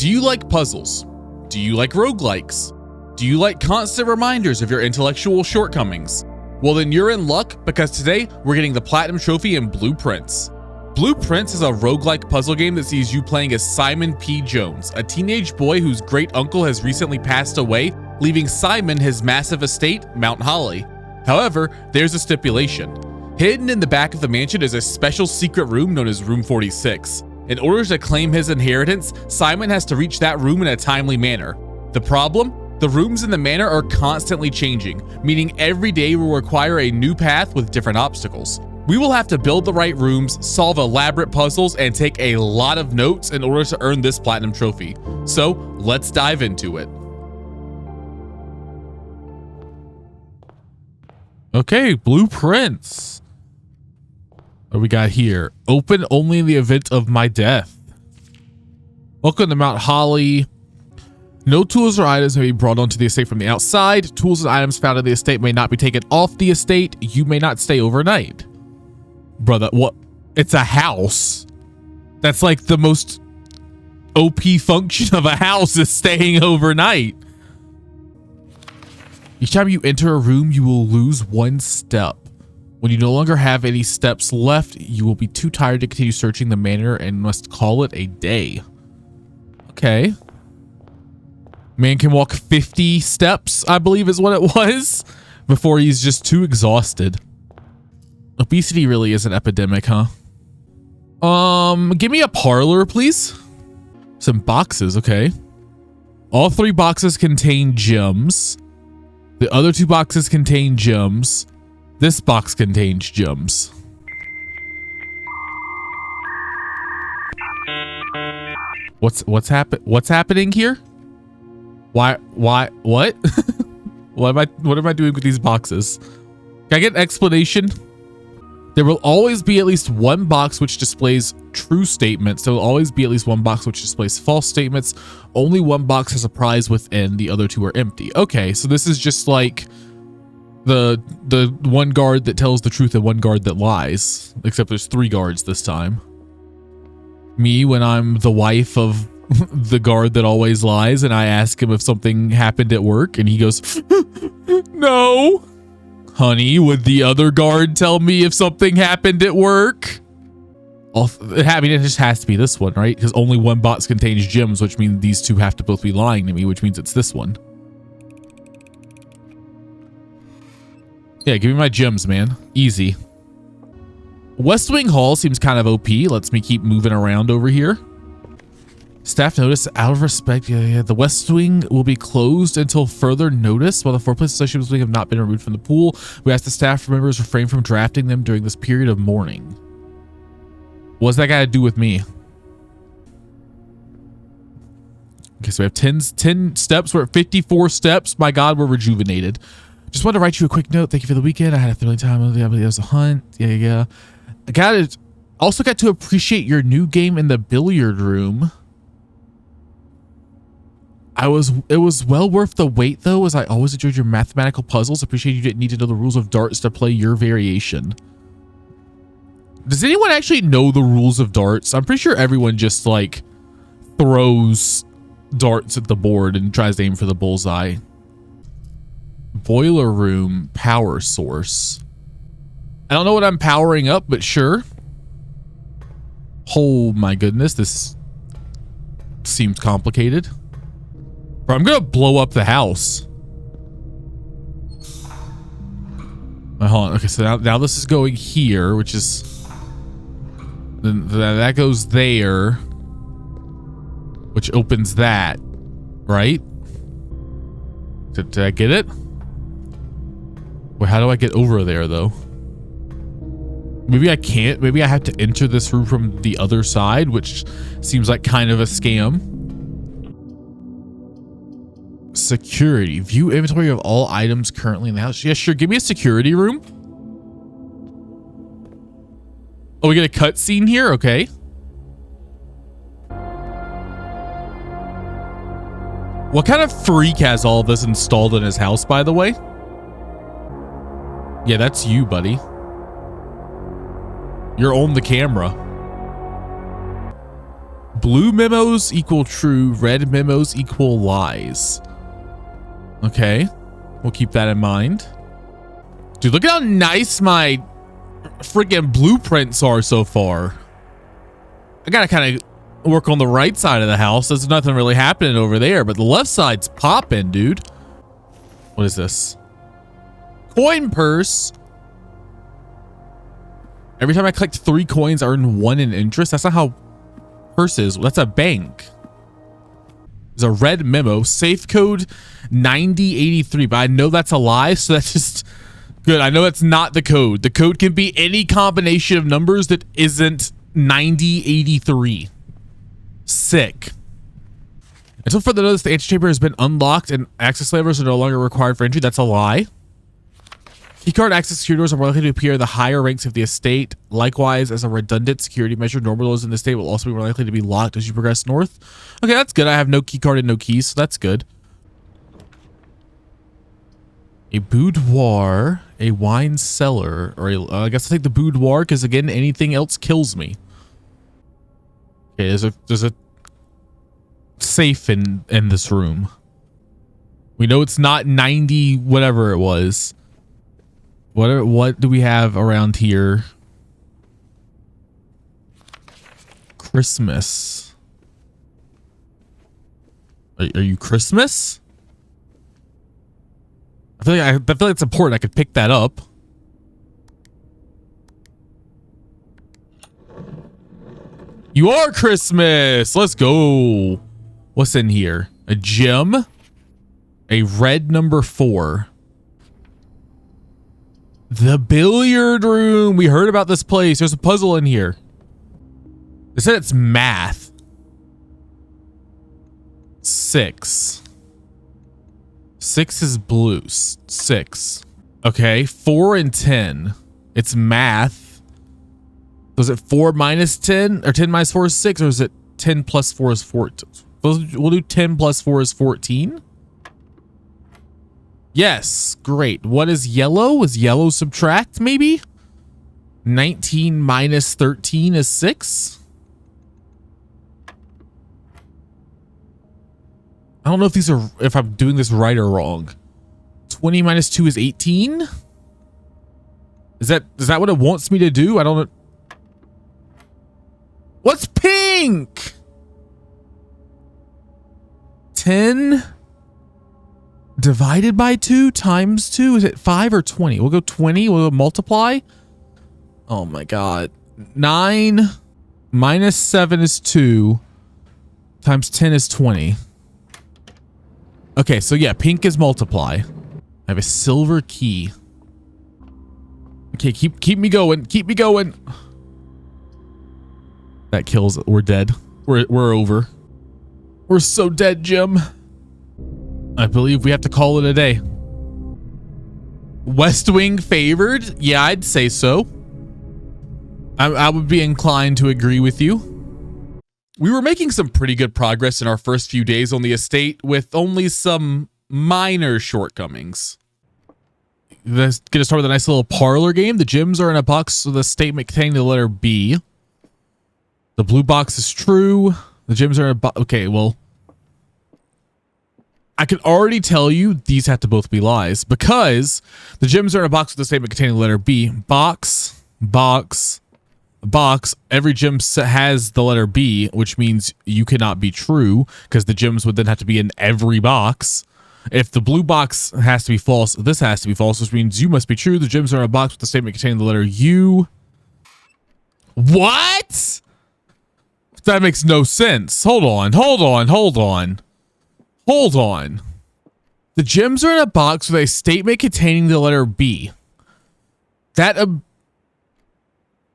Do you like puzzles? Do you like roguelikes? Do you like constant reminders of your intellectual shortcomings? Well, then you're in luck, because today we're getting the Platinum Trophy in Blueprints. Blueprints is a roguelike puzzle game that sees you playing as Simon P. Jones, a teenage boy whose great uncle has recently passed away, leaving Simon his massive estate, Mount Holly. However, there's a stipulation. Hidden in the back of the mansion is a special secret room known as Room 46. In order to claim his inheritance, Simon has to reach that room in a timely manner. The problem? The rooms in the manor are constantly changing, meaning every day will require a new path with different obstacles. We will have to build the right rooms, solve elaborate puzzles, and take a lot of notes in order to earn this Platinum Trophy. So let's dive into it. Okay, Blueprints. What do we got here? Open only in the event of my death. Welcome to Mount Holly. No tools or items may be brought onto the estate from the outside. Tools and items found in the estate may not be taken off the estate. You may not stay overnight. Brother, what? It's a house. That's like the most OP function of a house is staying overnight. Each time you enter a room, you will lose 1 step. When you no longer have any steps left, you will be too tired to continue searching the manor and must call it a day. Okay. Man can walk 50 steps, I believe is what it was, before he's just too exhausted. Obesity really is an epidemic, huh? Give me a parlor, please. Some boxes, okay. All 3 boxes contain gems. The other 2 boxes contain gems. This box contains gems. What's happening here? Why what? What am I doing with these boxes? Can I get an explanation? There will always be at least 1 box which displays true statements. There will always be at least 1 box which displays false statements. Only 1 box has a prize within. The other 2 are empty. Okay, so this is just like the 1 guard that tells the truth and 1 guard that lies. Except there's 3 guards this time. Me when I'm the wife of the guard that always lies, and I ask him if something happened at work, and he goes, no. Honey, would the other guard tell me if something happened at work? I mean, it just has to be this one, right? Because only 1 box contains gems, which means these 2 have to both be lying to me, which means it's this one. Yeah, give me my gems, man. Easy. West Wing Hall seems kind of OP. Lets me keep moving around over here. Staff notice, out of respect, the West Wing will be closed until further notice. While the 4 places associated with the wing have not been removed from the pool, we ask the staff members refrain from drafting them during this period of mourning. What's that got to do with me? Okay, so we have 10 steps. We're at 54 steps. My God, we're rejuvenated. Just wanted to write you a quick note. Thank you for the weekend. I had a thrilling time. It was a hunt. Yeah. Also got to appreciate your new game in the billiard room. It was well worth the wait though, as I always enjoyed your mathematical puzzles. Appreciate you didn't need to know the rules of darts to play your variation. Does anyone actually know the rules of darts? I'm pretty sure everyone just like throws darts at the board and tries to aim for the bullseye. Boiler room power source. I don't know what I'm powering up, but sure. Oh my goodness, this seems complicated. Bro, I'm gonna blow up the house. Wait, hold on. Okay, so now this is going here, which is then that goes there, which opens that, right? Did I get it? Wait, how do I get over there though? Maybe I can't. Maybe I have to enter this room from the other side, which seems like kind of a scam. Security. View inventory of all items currently in the house. Yeah, sure. Give me a security room. Oh, we get a cutscene here? Okay. What kind of freak has all of this installed in his house, by the way? Yeah, that's you, buddy. You're on the camera. blue memos equal true, red memos equal lies. Okay, we'll keep that in mind. Dude, look at how nice my freaking blueprints are so far. I gotta kind of work on the right side of the house. There's nothing really happening over there, but the left side's popping, dude. What is this? Coin purse. Every time I collect 3 coins, I earn 1 in interest. That's not how purse is. That's a bank. There's a red memo. Safe code 9083, but I know that's a lie, so that's just good. I know that's not the code. The code can be any combination of numbers that isn't 9083. Sick. Until further notice, the antechamber has been unlocked and access levers are no longer required for entry. That's a lie. Keycard access security doors are more likely to appear in the higher ranks of the estate. Likewise, as a redundant security measure, normal doors in the estate will also be more likely to be locked as you progress north. Okay, that's good. I have no keycard and no keys, so that's good. A boudoir, a wine cellar, or I guess I'll take the boudoir because again, anything else kills me. Okay, there's a safe in this room. We know it's not 90 whatever it was. What do we have around here? Christmas. Are you Christmas? I feel like it's important. I could pick that up. You are Christmas. Let's go. What's in here? A gem. A red number 4. The billiard room. We heard about this place. There's a puzzle in here. They said it's math. 6. 6 is blue. 6. Okay. 4 and 10. It's math. Was it 4 minus 10 or 10 minus 4 is 6, or is it 10 plus 4 is 14? We'll do 10 plus 4 is 14. Yes, great. What is yellow? Is yellow subtract, maybe? 19 minus 13 is 6? I don't know if I'm doing this right or wrong. 20 minus 2 is 18? Is that what it wants me to do? I don't know. What's pink? 10 divided by 2 times 2, is it 5 or 20? We'll go 20. We'll go multiply. Oh my god. 9 minus 7 is 2 times 10 is 20. Okay, so yeah, pink is multiply. I have a silver key. Okay, keep me going. Keep me going. That kills it. We're dead. We're over. We're so dead, Jim. I believe we have to call it a day. West Wing favored? Yeah, I'd say so. I would be inclined to agree with you. We were making some pretty good progress in our first few days on the estate with only some minor shortcomings. Let's get to start with a nice little parlor game. The gems are in a box with a statement containing the letter B. The blue box is true. The gems are in a box. Okay, well, I can already tell you these have to both be lies because the gems are in a box with a statement containing the letter B. Box, box, box. Every gem has the letter B, which means you cannot be true because the gems would then have to be in every box. If the blue box has to be false, this has to be false, which means you must be true. The gems are in a box with the statement containing the letter U. What? That makes no sense. Hold on. The gems are in a box with a statement containing the letter B. That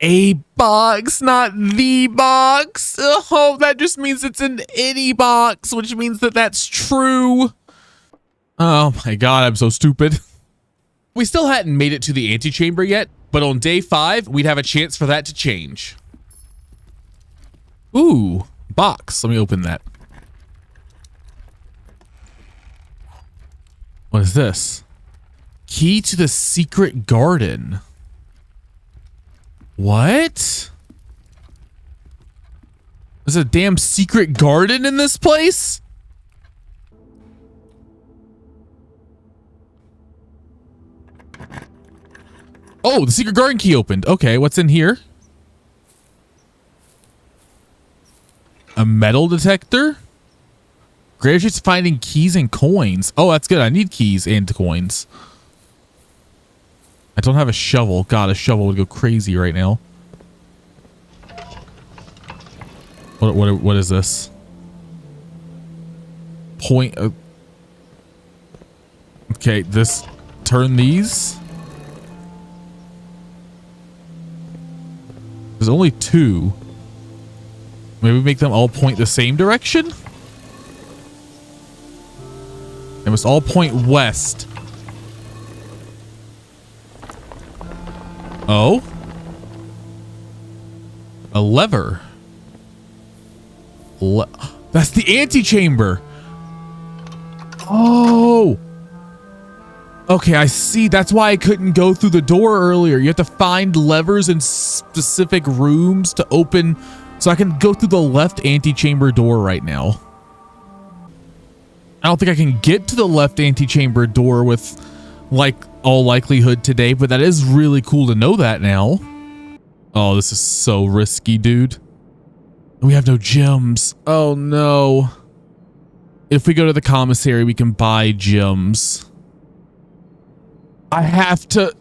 a box, not the box. Oh, that just means it's in any box, which means that that's true. Oh my god, I'm so stupid. We still hadn't made it to the antechamber yet, but on day 5, we'd have a chance for that to change. Ooh, box. Let me open that. What is this? Key to the secret garden. What? There's a damn secret garden in this place? Oh, the secret garden key opened. Okay, what's in here? A metal detector? Great just finding keys and coins. Oh, that's good. I need keys and coins. I don't have a shovel. God, a shovel would go crazy right now. What is this? Point. Okay, turn these. There's only 2. Maybe make them all point the same direction? They must all point west. Oh? A lever. That's the antechamber. Oh. Okay, I see. That's why I couldn't go through the door earlier. You have to find levers in specific rooms to open. So I can go through the left antechamber door right now. I don't think I can get to the left antechamber door with like all likelihood today, but that is really cool to know that now. Oh, this is so risky, dude. We have no gems. Oh no. If we go to the commissary, we can buy gems. I have to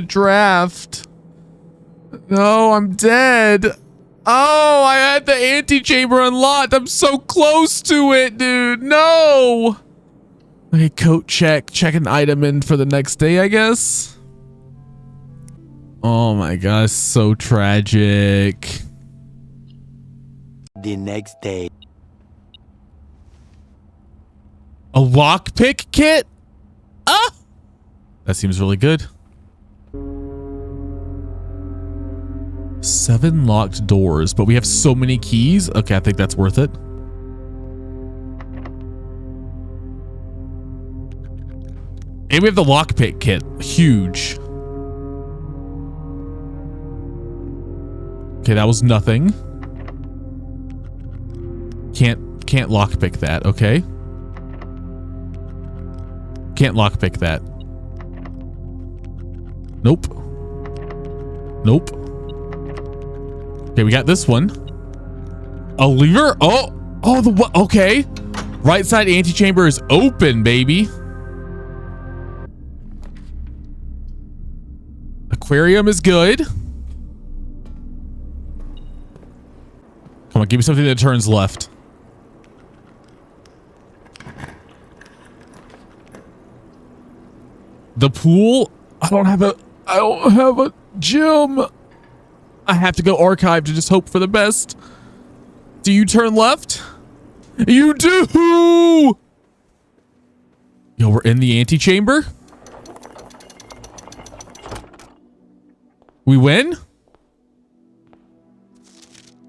draft. No, I'm dead. Oh, I had the antechamber unlocked. I'm so close to it, dude. No. Okay, coat check. Check an item in for the next day, I guess. Oh my gosh, so tragic. The next day. A lockpick kit? Ah! That seems really good. 7 locked doors, but we have so many keys. Okay, I think that's worth it. And we have the lockpick kit. Huge. Okay, that was nothing. Can't lockpick that, okay? Can't lockpick that. Nope. Nope. Okay, we got this one. A lever? Oh, the what? Okay. Right side antechamber is open, baby. Aquarium is good. Come on, give me something that turns left. The pool? I don't have a gym. I have to go archive to just hope for the best. Do you turn left? You do! Yo, we're in the antechamber. We win?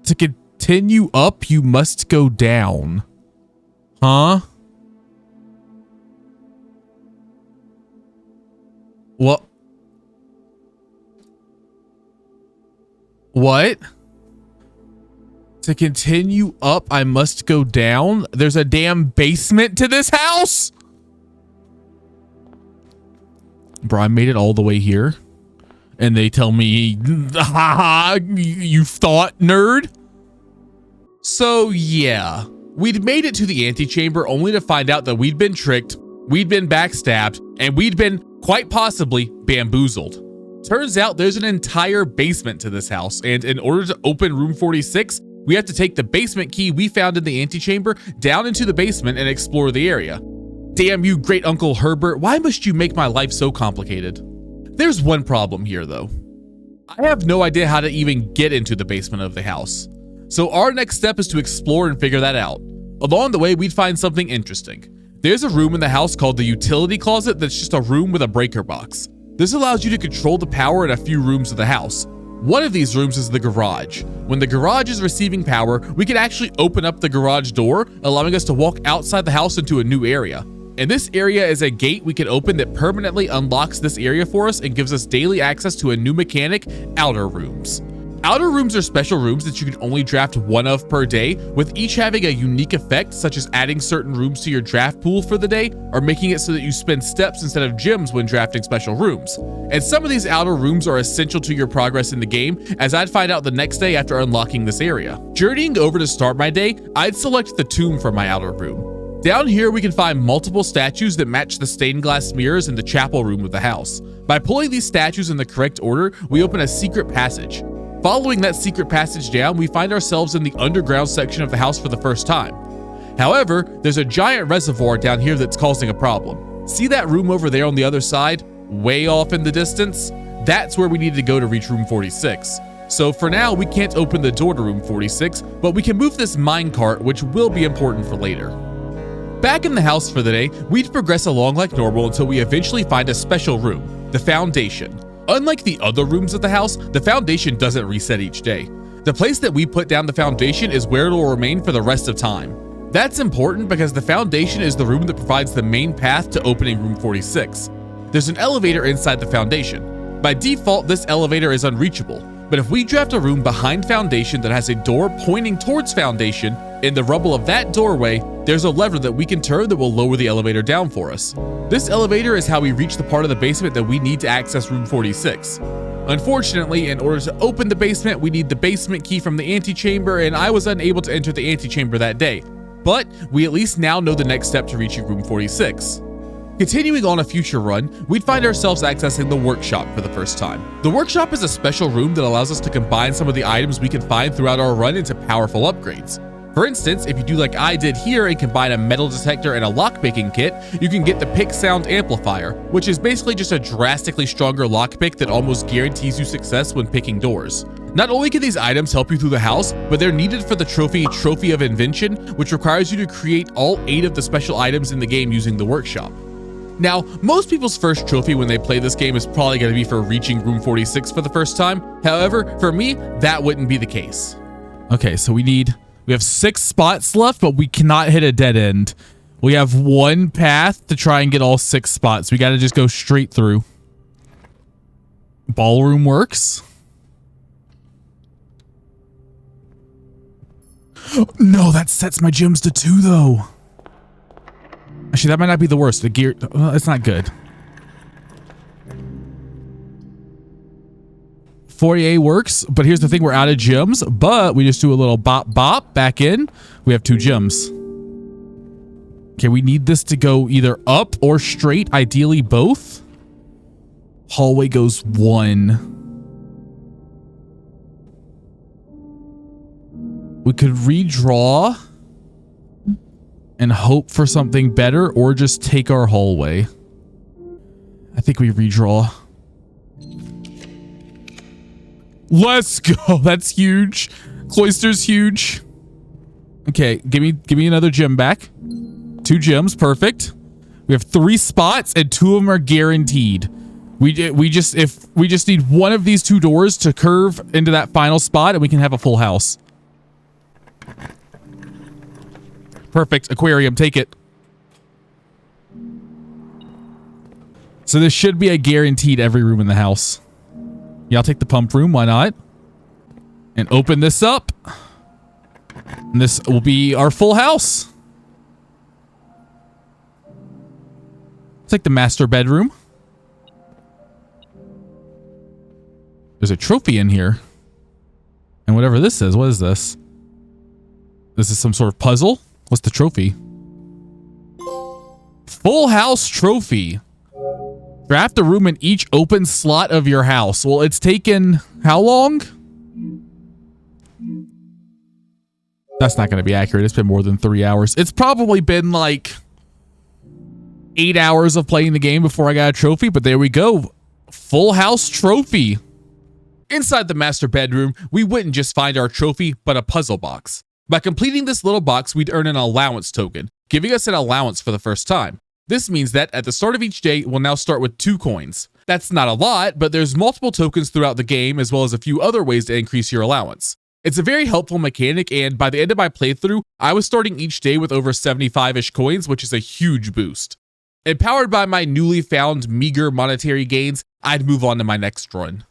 To continue up, you must go down. Huh? What? What? To continue up, I must go down? There's a damn basement to this house? Bro, I made it all the way here. And they tell me, haha, you thought, nerd? So, yeah. We'd made it to the antechamber only to find out that we'd been tricked, we'd been backstabbed, and we'd been, quite possibly, bamboozled. Turns out there's an entire basement to this house, and in order to open room 46, we have to take the basement key we found in the antechamber down into the basement and explore the area. Damn you, great Uncle Herbert, why must you make my life so complicated? There's one problem here, though. I have no idea how to even get into the basement of the house. So our next step is to explore and figure that out. Along the way, we'd find something interesting. There's a room in the house called the utility closet that's just a room with a breaker box. This allows you to control the power in a few rooms of the house. One of these rooms is the garage. When the garage is receiving power, we can actually open up the garage door, allowing us to walk outside the house into a new area. And this area is a gate we can open that permanently unlocks this area for us and gives us daily access to a new mechanic, outer rooms. Outer rooms are special rooms that you can only draft one of per day, with each having a unique effect, such as adding certain rooms to your draft pool for the day, or making it so that you spend steps instead of gems when drafting special rooms. And some of these outer rooms are essential to your progress in the game, as I'd find out the next day after unlocking this area. Journeying over to start my day, I'd select the tomb for my outer room. Down here, we can find multiple statues that match the stained glass mirrors in the chapel room of the house. By pulling these statues in the correct order, we open a secret passage. Following that secret passage down, we find ourselves in the underground section of the house for the first time. However, there's a giant reservoir down here that's causing a problem. See that room over there on the other side, way off in the distance? That's where we need to go to reach room 46. So for now, we can't open the door to room 46, but we can move this minecart, which will be important for later. Back in the house for the day, we'd progress along like normal until we eventually find a special room, the foundation. Unlike the other rooms of the house, the foundation doesn't reset each day. The place that we put down the foundation is where it will remain for the rest of time. That's important because the foundation is the room that provides the main path to opening room 46. There's an elevator inside the foundation. By default, this elevator is unreachable, but if we draft a room behind foundation that has a door pointing towards foundation, in the rubble of that doorway, there's a lever that we can turn that will lower the elevator down for us. This elevator is how we reach the part of the basement that we need to access room 46. Unfortunately, in order to open the basement, we need the basement key from the antechamber, and I was unable to enter the antechamber that day. But we at least now know the next step to reaching room 46. Continuing on a future run, we'd find ourselves accessing the workshop for the first time. The workshop is a special room that allows us to combine some of the items we can find throughout our run into powerful upgrades. For instance, if you do like I did here and combine a metal detector and a lockpicking kit, you can get the pick sound amplifier, which is basically just a drastically stronger lockpick that almost guarantees you success when picking doors. Not only can these items help you through the house, but they're needed for the Trophy of Invention, which requires you to create all 8 of the special items in the game using the workshop. Now, most people's first trophy when they play this game is probably going to be for reaching room 46 for the first time. However, for me, that wouldn't be the case. Okay, so we have 6 spots left, but we cannot hit a dead end. We have one path to try and get all 6 spots. We got to just go straight through. Ballroom works. No, that sets my gems to 2 though. Actually, that might not be the worst. The gear, it's not good. Foyer works, but here's the thing, we're out of gems, but we just do a little bop bop back in. We have 2 gems. Okay, we need this to go either up or straight, ideally both. Hallway goes 1. We could redraw and hope for something better, or just take our hallway. I think we redraw. Let's go. That's huge. Cloister's huge. Okay, give me another gem back. 2 gems, perfect. We have 3 spots and 2 of them are guaranteed. We just need one of these 2 doors to curve into that final spot and we can have a full house. Perfect. Aquarium, take it. So this should be a guaranteed every room in the house. Yeah, I'll take the pump room. Why not? And open this up. And this will be our full house. Let's take the master bedroom. There's a trophy in here. And whatever this is, what is this? This is some sort of puzzle? What's the trophy? Full house trophy. Draft a room in each open slot of your house. Well, it's taken how long? That's not going to be accurate. It's been more than 3 hours. It's probably been like 8 hours of playing the game before I got a trophy, but there we go. Full house trophy. Inside the master bedroom, we wouldn't just find our trophy, but a puzzle box. By completing this little box, we'd earn an allowance token, giving us an allowance for the first time. This means that at the start of each day, we'll now start with 2 coins. That's not a lot, but there's multiple tokens throughout the game, as well as a few other ways to increase your allowance. It's a very helpful mechanic, and by the end of my playthrough, I was starting each day with over 75-ish coins, which is a huge boost. Empowered by my newly found meager monetary gains, I'd move on to my next run.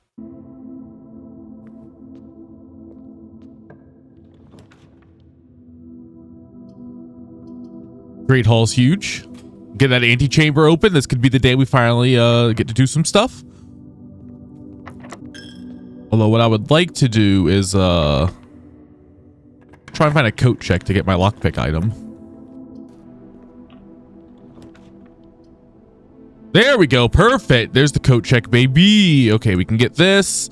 Great Hall's huge. Get that antechamber open. This could be the day we finally get to do some stuff. Although what I would like to do is try and find a coat check to get my lockpick item. There we go. Perfect. There's the coat check, baby. Okay, we can get this.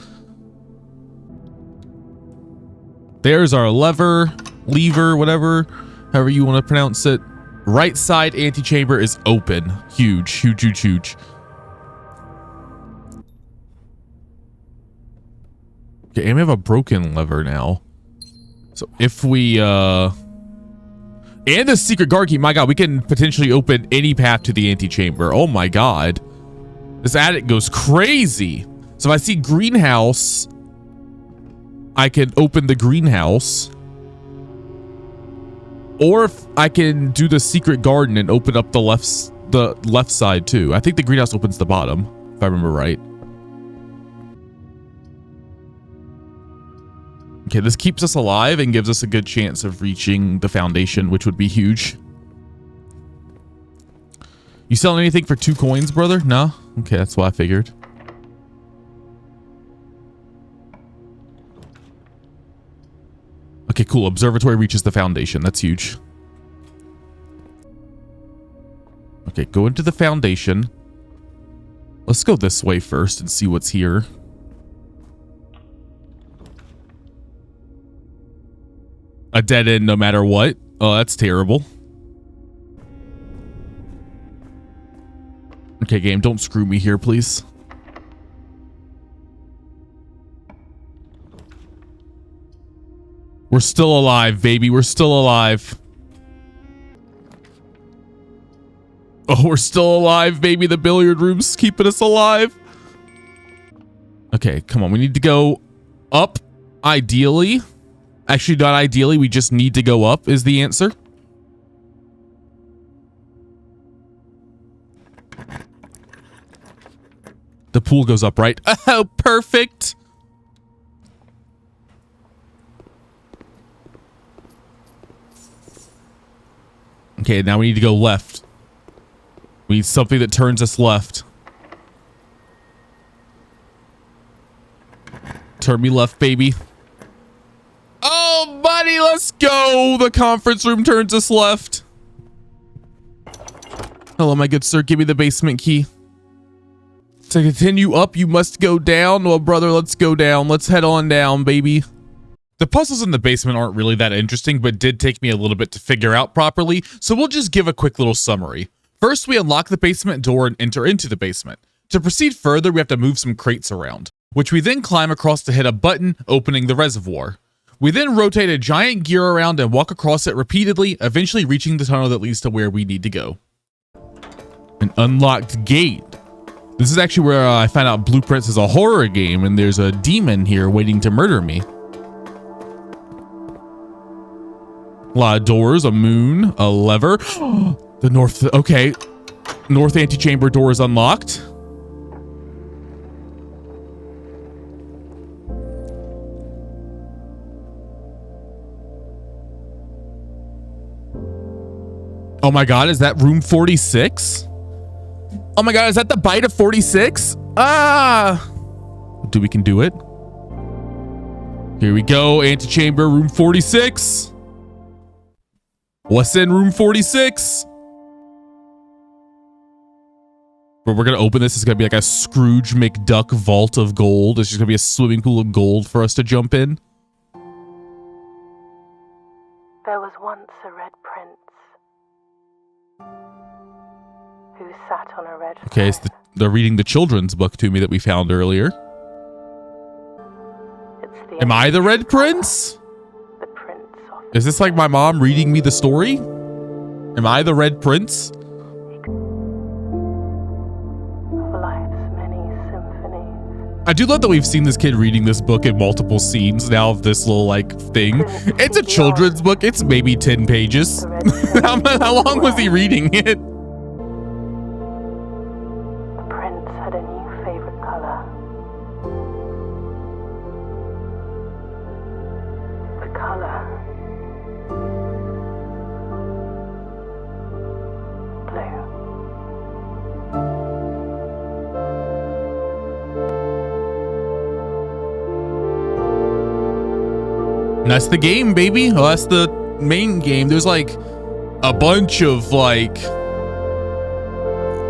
There's our lever, whatever, however you want to pronounce it. Right side antechamber is open. Huge, huge, huge, huge. Okay, and we have a broken lever now. So if we, and the secret guard key, my God, we can potentially open any path to the antechamber. Oh my God. This attic goes crazy. So if I see greenhouse, I can open the greenhouse. Or if I can do the secret garden and open up the left side too. I think the greenhouse opens the bottom, if I remember right. Okay, this keeps us alive and gives us a good chance of reaching the foundation, which would be huge. You selling anything for 2 coins, brother? No? Okay, that's what I figured. Okay, cool. Observatory reaches the foundation. That's huge. Okay, go into the foundation. Let's go this way first and see what's here. A dead end no matter what. Oh, that's terrible. Okay, game, don't screw me here, please. We're still alive, baby. We're still alive. Oh, we're still alive, baby. The billiard room's keeping us alive. Okay, come on. We need to go up, ideally. Actually, not ideally. We just need to go up is the answer. The pool goes up, right? Oh, perfect. Okay, now we need to go left. We need something that turns us left. Turn me left, baby. Oh, buddy, let's go. The conference room turns us left. Hello, my good sir. Give me the basement key. To continue up, you must go down. Well, brother, let's go down. Let's head on down, baby. The puzzles in the basement aren't really that interesting, but did take me a little bit to figure out properly, so we'll just give a quick little summary. First, we unlock the basement door and enter into the basement. To proceed further, we have to move some crates around, which we then climb across to hit a button, opening the reservoir. We then rotate a giant gear around and walk across it repeatedly, eventually reaching the tunnel that leads to where we need to go. An unlocked gate. This is actually where I found out Blueprints is a horror game, and there's a demon here waiting to murder me. A lot of doors, a moon, a lever. The north, okay. North antechamber door is unlocked. Oh my God, is that room 46? Oh my God, is that the bite of 46? Ah! We can do it. Here we go, antechamber, room 46. What's in room 46? But we're gonna open this. It's gonna be like a Scrooge McDuck vault of gold. It's just gonna be a swimming pool of gold for us to jump in. There was once a red prince who sat on a red Okay, so they're reading the children's book to me that we found earlier. Am I the red prince? The prince of Is this like my mom reading me the story? Am I the red prince? life's many symphonies. I do love that we've seen this kid reading this book in multiple scenes now of this little like thing. It's a children's book. It's maybe 10 pages. How long was he reading it? The prince had a new favorite color. The color And that's the game, baby. Well, that's the main game. There's like a bunch of like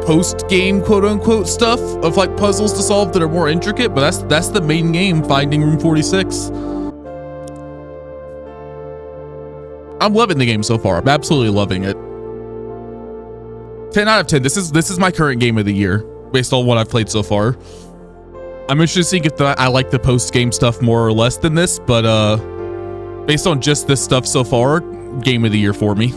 post-game quote unquote stuff of like puzzles to solve that are more intricate, but that's the main game, finding room 46. I'm loving the game so far. I'm absolutely loving it. 10 out of 10. This is my current game of the year based on what I've played so far. I'm interested to see if I like the post-game stuff more or less than this, but based on just this stuff so far, game of the year for me.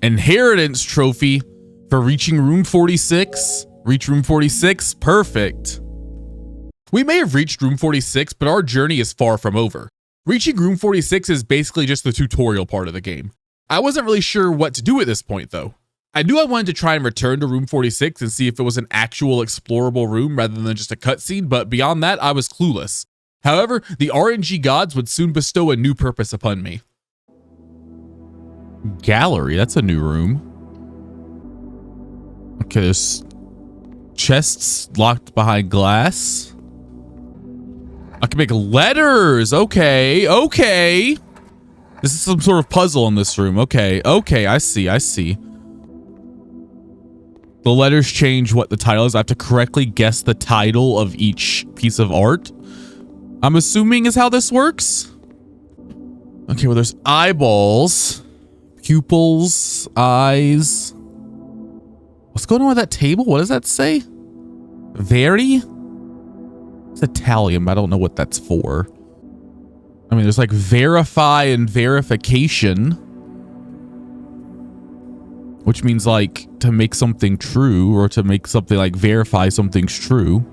Inheritance trophy for reaching room 46. Reach room 46. Perfect. We may have reached room 46, but our journey is far from over. Reaching room 46 is basically just the tutorial part of the game. I wasn't really sure what to do at this point though. I knew I wanted to try and return to room 46 and see if it was an actual explorable room rather than just a cutscene, but beyond that, I was clueless. However, the RNG gods would soon bestow a new purpose upon me. Gallery, that's a new room. Okay, there's chests locked behind glass. I can make letters. Okay. This is some sort of puzzle in this room. Okay, I see. The letters change what the title is. I have to correctly guess the title of each piece of art, I'm assuming is how this works. Okay, well, there's eyeballs, pupils, eyes. What's going on with that table? What does that say? Very? It's Italian, but I don't know what that's for. I mean, there's like verify and verification, which means like to make something true or to make something like verify something's true.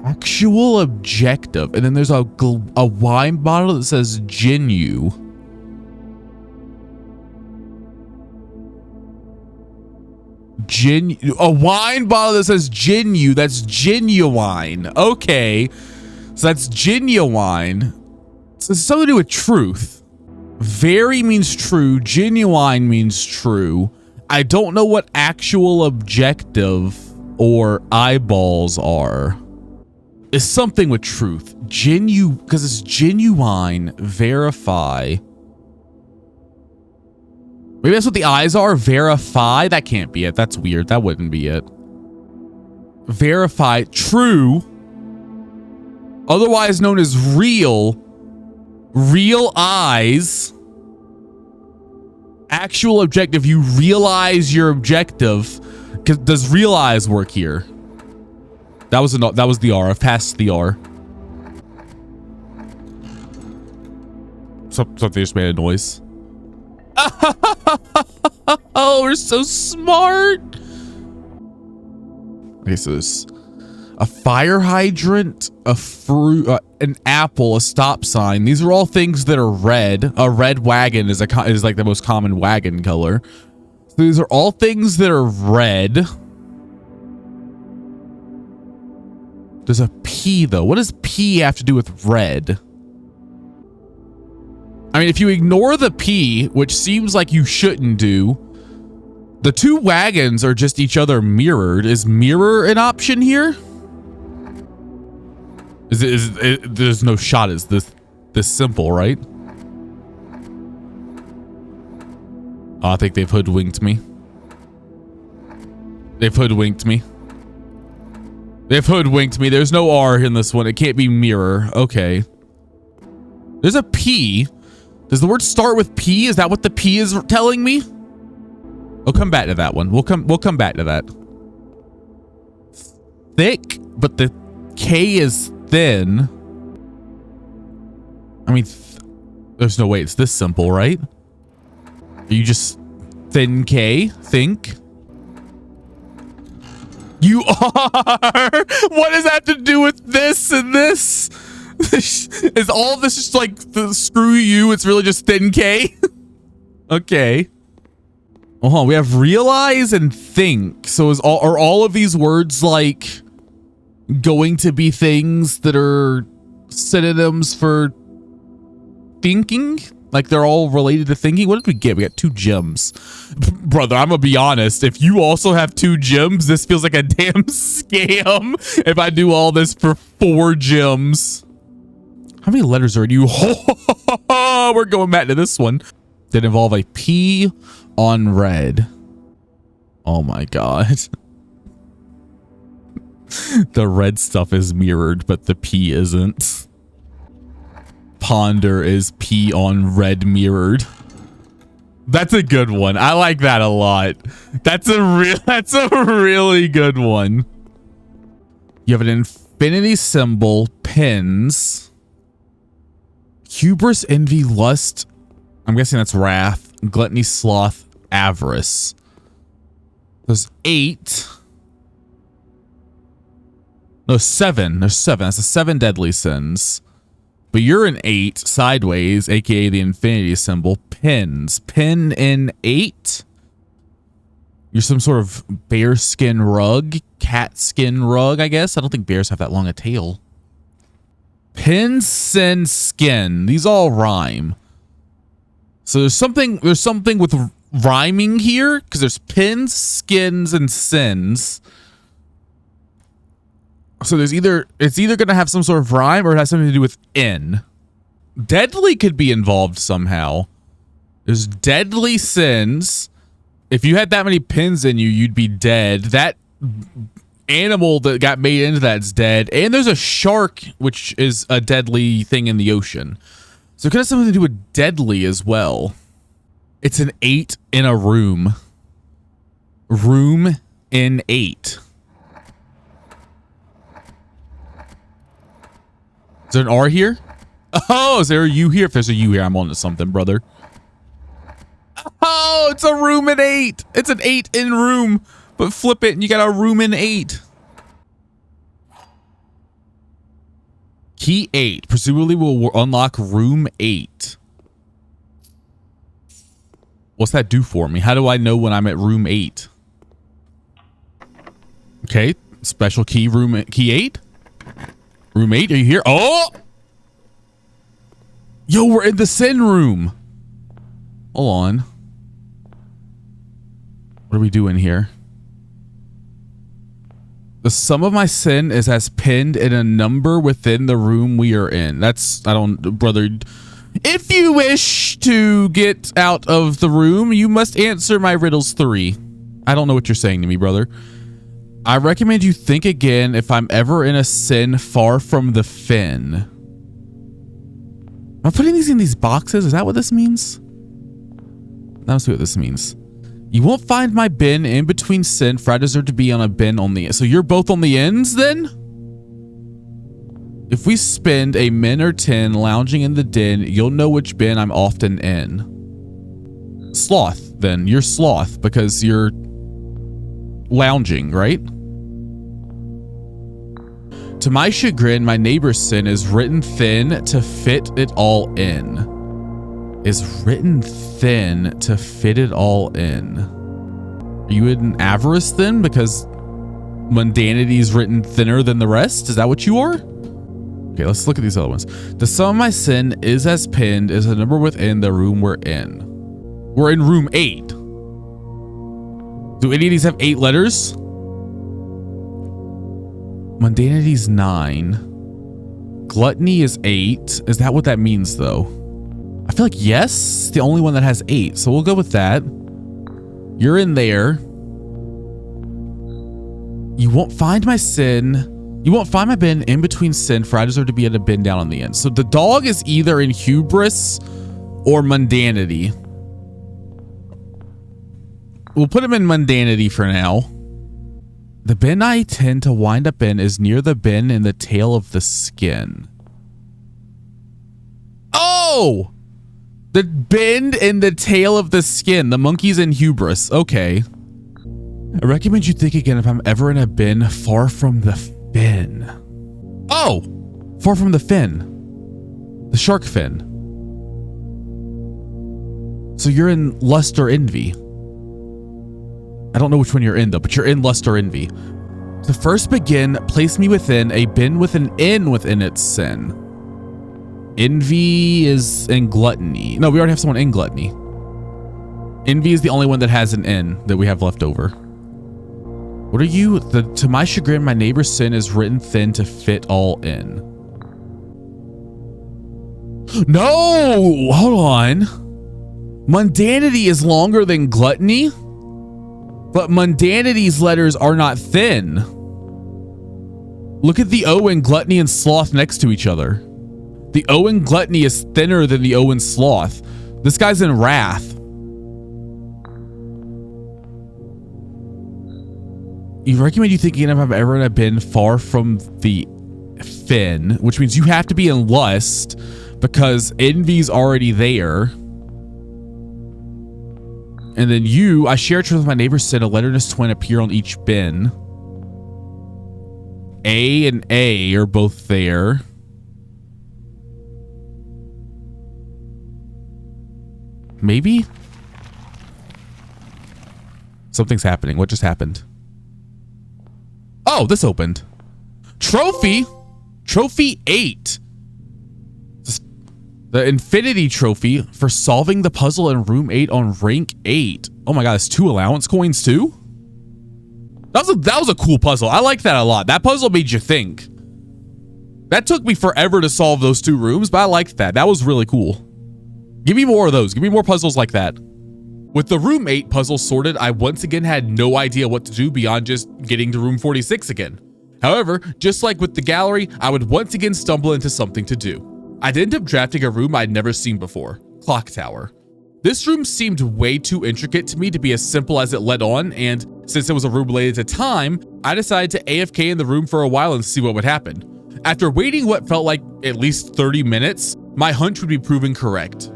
Actual objective. And then there's a wine bottle that says Genu. A wine bottle that says Genu. That's genuine. Okay. So that's genuine. So it's something to do with truth. Very means true. Genuine means true. I don't know what actual objective or eyeballs are. It's something with truth. Because it's genuine. Verify. Maybe that's what the eyes are. Verify. That can't be it. That's weird. That wouldn't be it. Verify. True. Otherwise known as real. Real eyes. Actual objective. You realize your objective. Does realize work here? That was the R. I've passed the R. Something just made a noise. Oh, we're so smart. Okay, so there's a fire hydrant, a fruit, an apple, a stop sign. These are all things that are red. A red wagon is like the most common wagon color. So these are all things that are red. There's a P though. What does P have to do with red? I mean, if you ignore the P, which seems like you shouldn't do, the two wagons are just each other mirrored. Is mirror an option here? There's no shot. Is this simple, right? Oh, I think they've hoodwinked me. They've hoodwinked me. They've hoodwinked me. There's no R in this one. It can't be mirror. Okay. There's a P. Does the word start with P? Is that what the P is telling me? We'll come back to that one. We'll come back to that. Thick, but the K is thin. I mean, there's no way it's this simple, right? Are you just thin K? Think? You are? What does that have to do with this and this? Is all of this just like screw you? It's really just thin K? Okay. Oh, we have realize and think. So are all of these words like going to be things that are synonyms for thinking. Like they're all related to thinking. What did we get? We got 2 gems. Brother, I'm gonna be honest. If you also have 2 gems, this feels like a damn scam. If I do all this for 4 gems. How many letters are in you? We're going back to this one. That involve a P on red. Oh my God. The red stuff is mirrored, but the P isn't. Ponder is P on red mirrored. That's a good one. I like that a lot. That's a really good one. You have an infinity symbol, pins, hubris, envy, lust. I'm guessing that's wrath, gluttony, sloth, avarice. There's 8. No, 7. There's 7. That's the 7 deadly sins. But you're in 8 sideways, aka the infinity symbol. Pins. Pin in 8. You're some sort of bear skin rug, cat skin rug, I guess. I don't think bears have that long a tail. Pin, sin, skin. These all rhyme. So there's something with rhyming here because there's pins, skins, and sins. So it's either going to have some sort of rhyme or it has something to do with in. Deadly could be involved somehow. There's deadly sins. If you had that many pins in you, you'd be dead. That animal that got made into that's dead. And there's a shark, which is a deadly thing in the ocean. So it could have something to do with deadly as well. It's an 8 in a room. Room in 8. Is there an R here? Oh, is there a U here? If there's a U here, I'm on to something, brother. Oh, it's a room in 8. It's an 8 in room, but flip it and you got a room in 8. Key 8. Presumably will unlock room 8. What's that do for me? How do I know when I'm at room 8? Okay. Special key, key 8. Room 8, are you here? Oh! Yo, we're in the sin room. Hold on. What are we doing here? The sum of my sin is as pinned in a number within the room we are in. Brother. If you wish to get out of the room, you must answer my riddles 3. I don't know what you're saying to me, brother. I recommend you think again if I'm ever in a sin far from the fin. Am I putting these in these boxes? Is that what this means? Let's see what this means. You won't find my bin in between sin, for I deserve to be on a bin on the end. So you're both on the ends then? If we spend a min or 10 lounging in the den, you'll know which bin I'm often in. Sloth, then. You're sloth because you're lounging, right? To my chagrin, my neighbor's sin is written thin to fit it all in. Is written thin to fit it all in. Are you in avarice then? Because mundanity is written thinner than the rest? Is that what you are? Okay, let's look at these other ones. The sum of my sin is as pinned as a number within the room we're in. We're in room 8. Do any of these have 8 letters? Mundanity's 9. Gluttony is 8. Is that what that means though? I feel like yes, the only one that has 8. So we'll go with that. You're in there. You won't find my sin. You won't find my bin in between sin, for I deserve to be at a bin down on the end. So the dog is either in hubris or mundanity. We'll put him in mundanity for now. The bin I tend to wind up in is near the bin in the tail of the skin. Oh! The bin in the tail of the skin. The monkey's in hubris. Okay. I recommend you think again if I'm ever in a bin far from the fin. Oh! Far from the fin. The shark fin. So you're in lust or envy. I don't know which one you're in though, but you're in lust or envy. To first begin, place me within a bin with an N within its sin. Envy is in gluttony. No, we already have someone in gluttony. Envy is the only one that has an N that we have left over. What are you? To my chagrin, my neighbor's sin is written thin to fit all in. No, hold on. Mundanity is longer than gluttony, but mundanity's letters are not thin. Look at the O in gluttony and sloth next to each other. The O in gluttony is thinner than the O in sloth. This guy's in wrath. You recommend you thinking if I've ever been far from the fin, which means you have to be in lust because envy's already there. And then you, I share a truth with my neighbor, said a letterness twin appear on each bin. A and A are both there. Maybe? Something's happening. What just happened? Oh, this opened. Trophy? Trophy 8. The Infinity Trophy for solving the puzzle in room 8 on rank 8. Oh my god, it's 2 allowance coins too? That was a cool puzzle. I like that a lot. That puzzle made you think. That took me forever to solve those 2 rooms, but I liked that. That was really cool. Give me more of those. Give me more puzzles like that. With the room 8 puzzle sorted, I once again had no idea what to do beyond just getting to room 46 again. However, just like with the gallery, I would once again stumble into something to do. I'd end up drafting a room I'd never seen before, Clock Tower. This room seemed way too intricate to me to be as simple as it let on, and since it was a room related to time, I decided to AFK in the room for a while and see what would happen. After waiting what felt like at least 30 minutes, my hunch would be proven correct.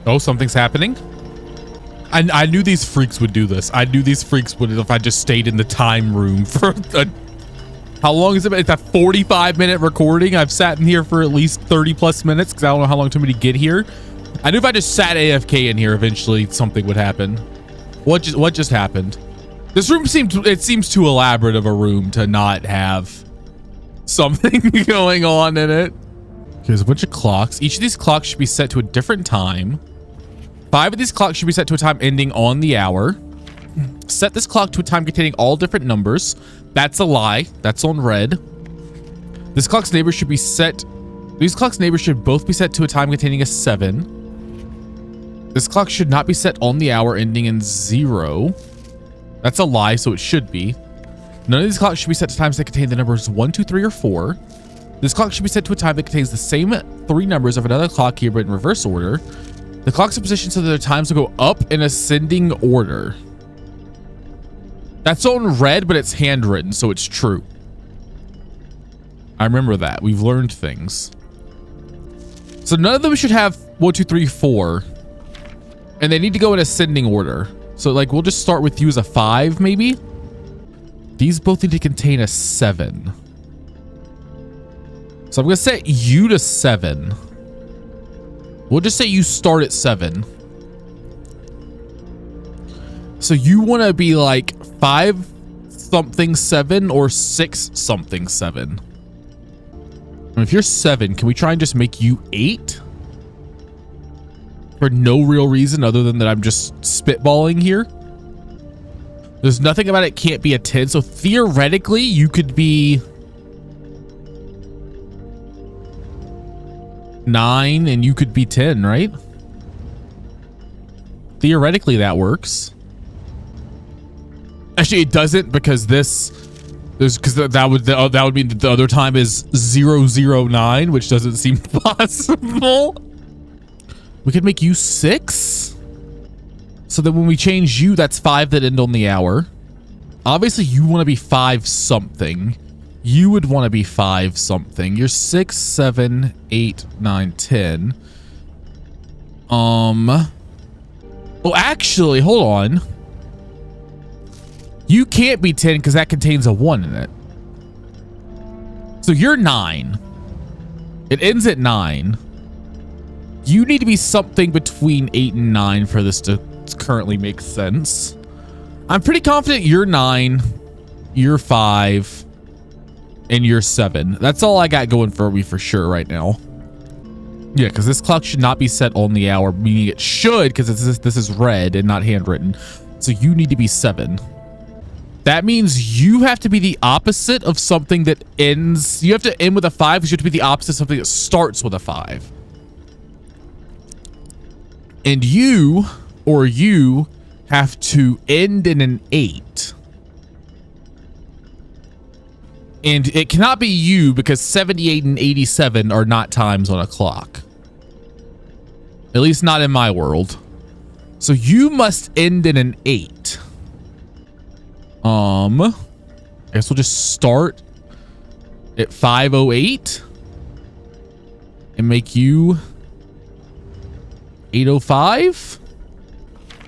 Oh, something's happening? I knew these freaks would do this. I knew these freaks would if I just stayed in the time room for how long is it? It's a 45-minute recording. I've sat in here for at least 30 plus minutes because I don't know how long it took me to get here. I knew if I just sat AFK in here, eventually something would happen. What just happened? This room seems too elaborate of a room to not have something going on in it. There's a bunch of clocks. Each of these clocks should be set to a different time. 5 of these clocks should be set to a time ending on the hour. Set this clock to a time containing all different numbers. That's a lie. That's on red. This clock's neighbor should be set. These clocks' neighbors should both be set to a time containing a 7. This clock should not be set on the hour ending in 0. That's a lie, so it should be. None of these clocks should be set to times that contain the numbers 1, 2, 3, or 4. This clock should be set to a time that contains the same 3 numbers of another clock here, but in reverse order. The clocks are positioned so that their times will go up in ascending order. That's on red, but it's handwritten, so it's true. I remember that. We've learned things. So none of them should have 1, 2, 3, 4. And they need to go in ascending order. So like, we'll just start with you as a 5, maybe? These both need to contain a 7. So I'm going to set you to 7. We'll just say you start at 7. So you want to be like 5 something 7 or 6 something 7. And if you're 7, can we try and just make you 8? For no real reason other than that I'm just spitballing here. There's nothing about it can't be a 10. So theoretically, you could be 9 and you could be 10, right? Theoretically, that works. Actually, it doesn't because that would mean that the other time is 009, which doesn't seem possible. We could make you 6. So that when we change you, that's 5 that end on the hour. Obviously, you want to be 5 something. You would want to be 5 something. You're 6, 7, 8, 9, 10. Well, actually, hold on. You can't be 10 because that contains a 1 in it. So you're 9. It ends at 9. You need to be something between 8 and 9 for this to currently make sense. I'm pretty confident you're 9. You're 5. and you're 7. That's all I got going for me for sure right now. Yeah, because this clock should not be set on the hour, meaning it should, because this is red and not handwritten. So you need to be 7. That means you have to be the opposite of something that ends. You have to end with a 5 because you have to be the opposite of something that starts with a 5. And you have to end in an 8. And it cannot be you because 78 and 87 are not times on a clock. At least not in my world. So you must end in an 8. I guess we'll just start at 5:08 and make you 8:05.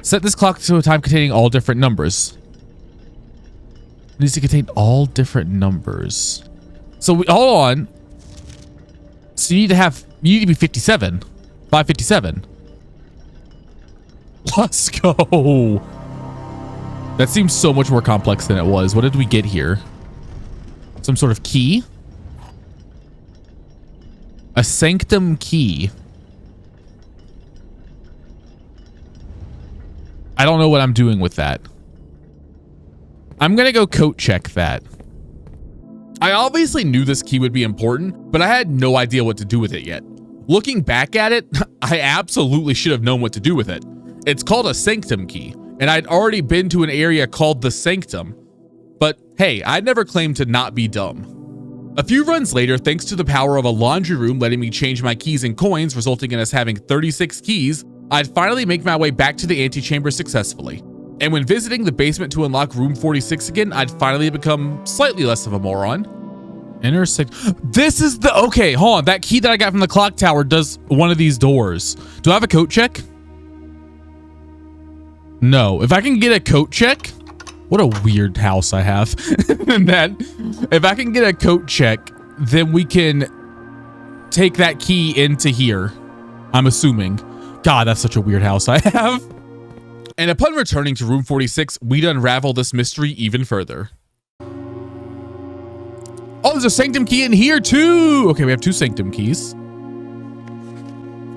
Set this clock to a time containing all different numbers. It needs to contain all different numbers. So hold on. So you need to be 57. 5:57. Let's go. That seems so much more complex than it was. What did we get here? Some sort of key? A sanctum key. I don't know what I'm doing with that. I'm gonna go coat check that. I obviously knew this key would be important, but I had no idea what to do with it yet. Looking back at it, I absolutely should have known what to do with it. It's called a sanctum key, and I'd already been to an area called the Sanctum. But hey, I'd never claimed to not be dumb. A few runs later, thanks to the power of a laundry room letting me change my keys and coins, resulting in us having 36 keys, I'd finally make my way back to the antechamber successfully. And when visiting the basement to unlock room 46 again, I'd finally become slightly less of a moron. This is the, okay, hold on. That key that I got from the clock tower does one of these doors. Do I have a coat check? No. If I can get a coat check, what a weird house I have. And that, if I can get a coat check, then we can take that key into here. I'm assuming. God, that's such a weird house I have. And upon returning to room 46, we'd unravel this mystery even further. Oh, there's a sanctum key in here too. Okay, we have 2 sanctum keys.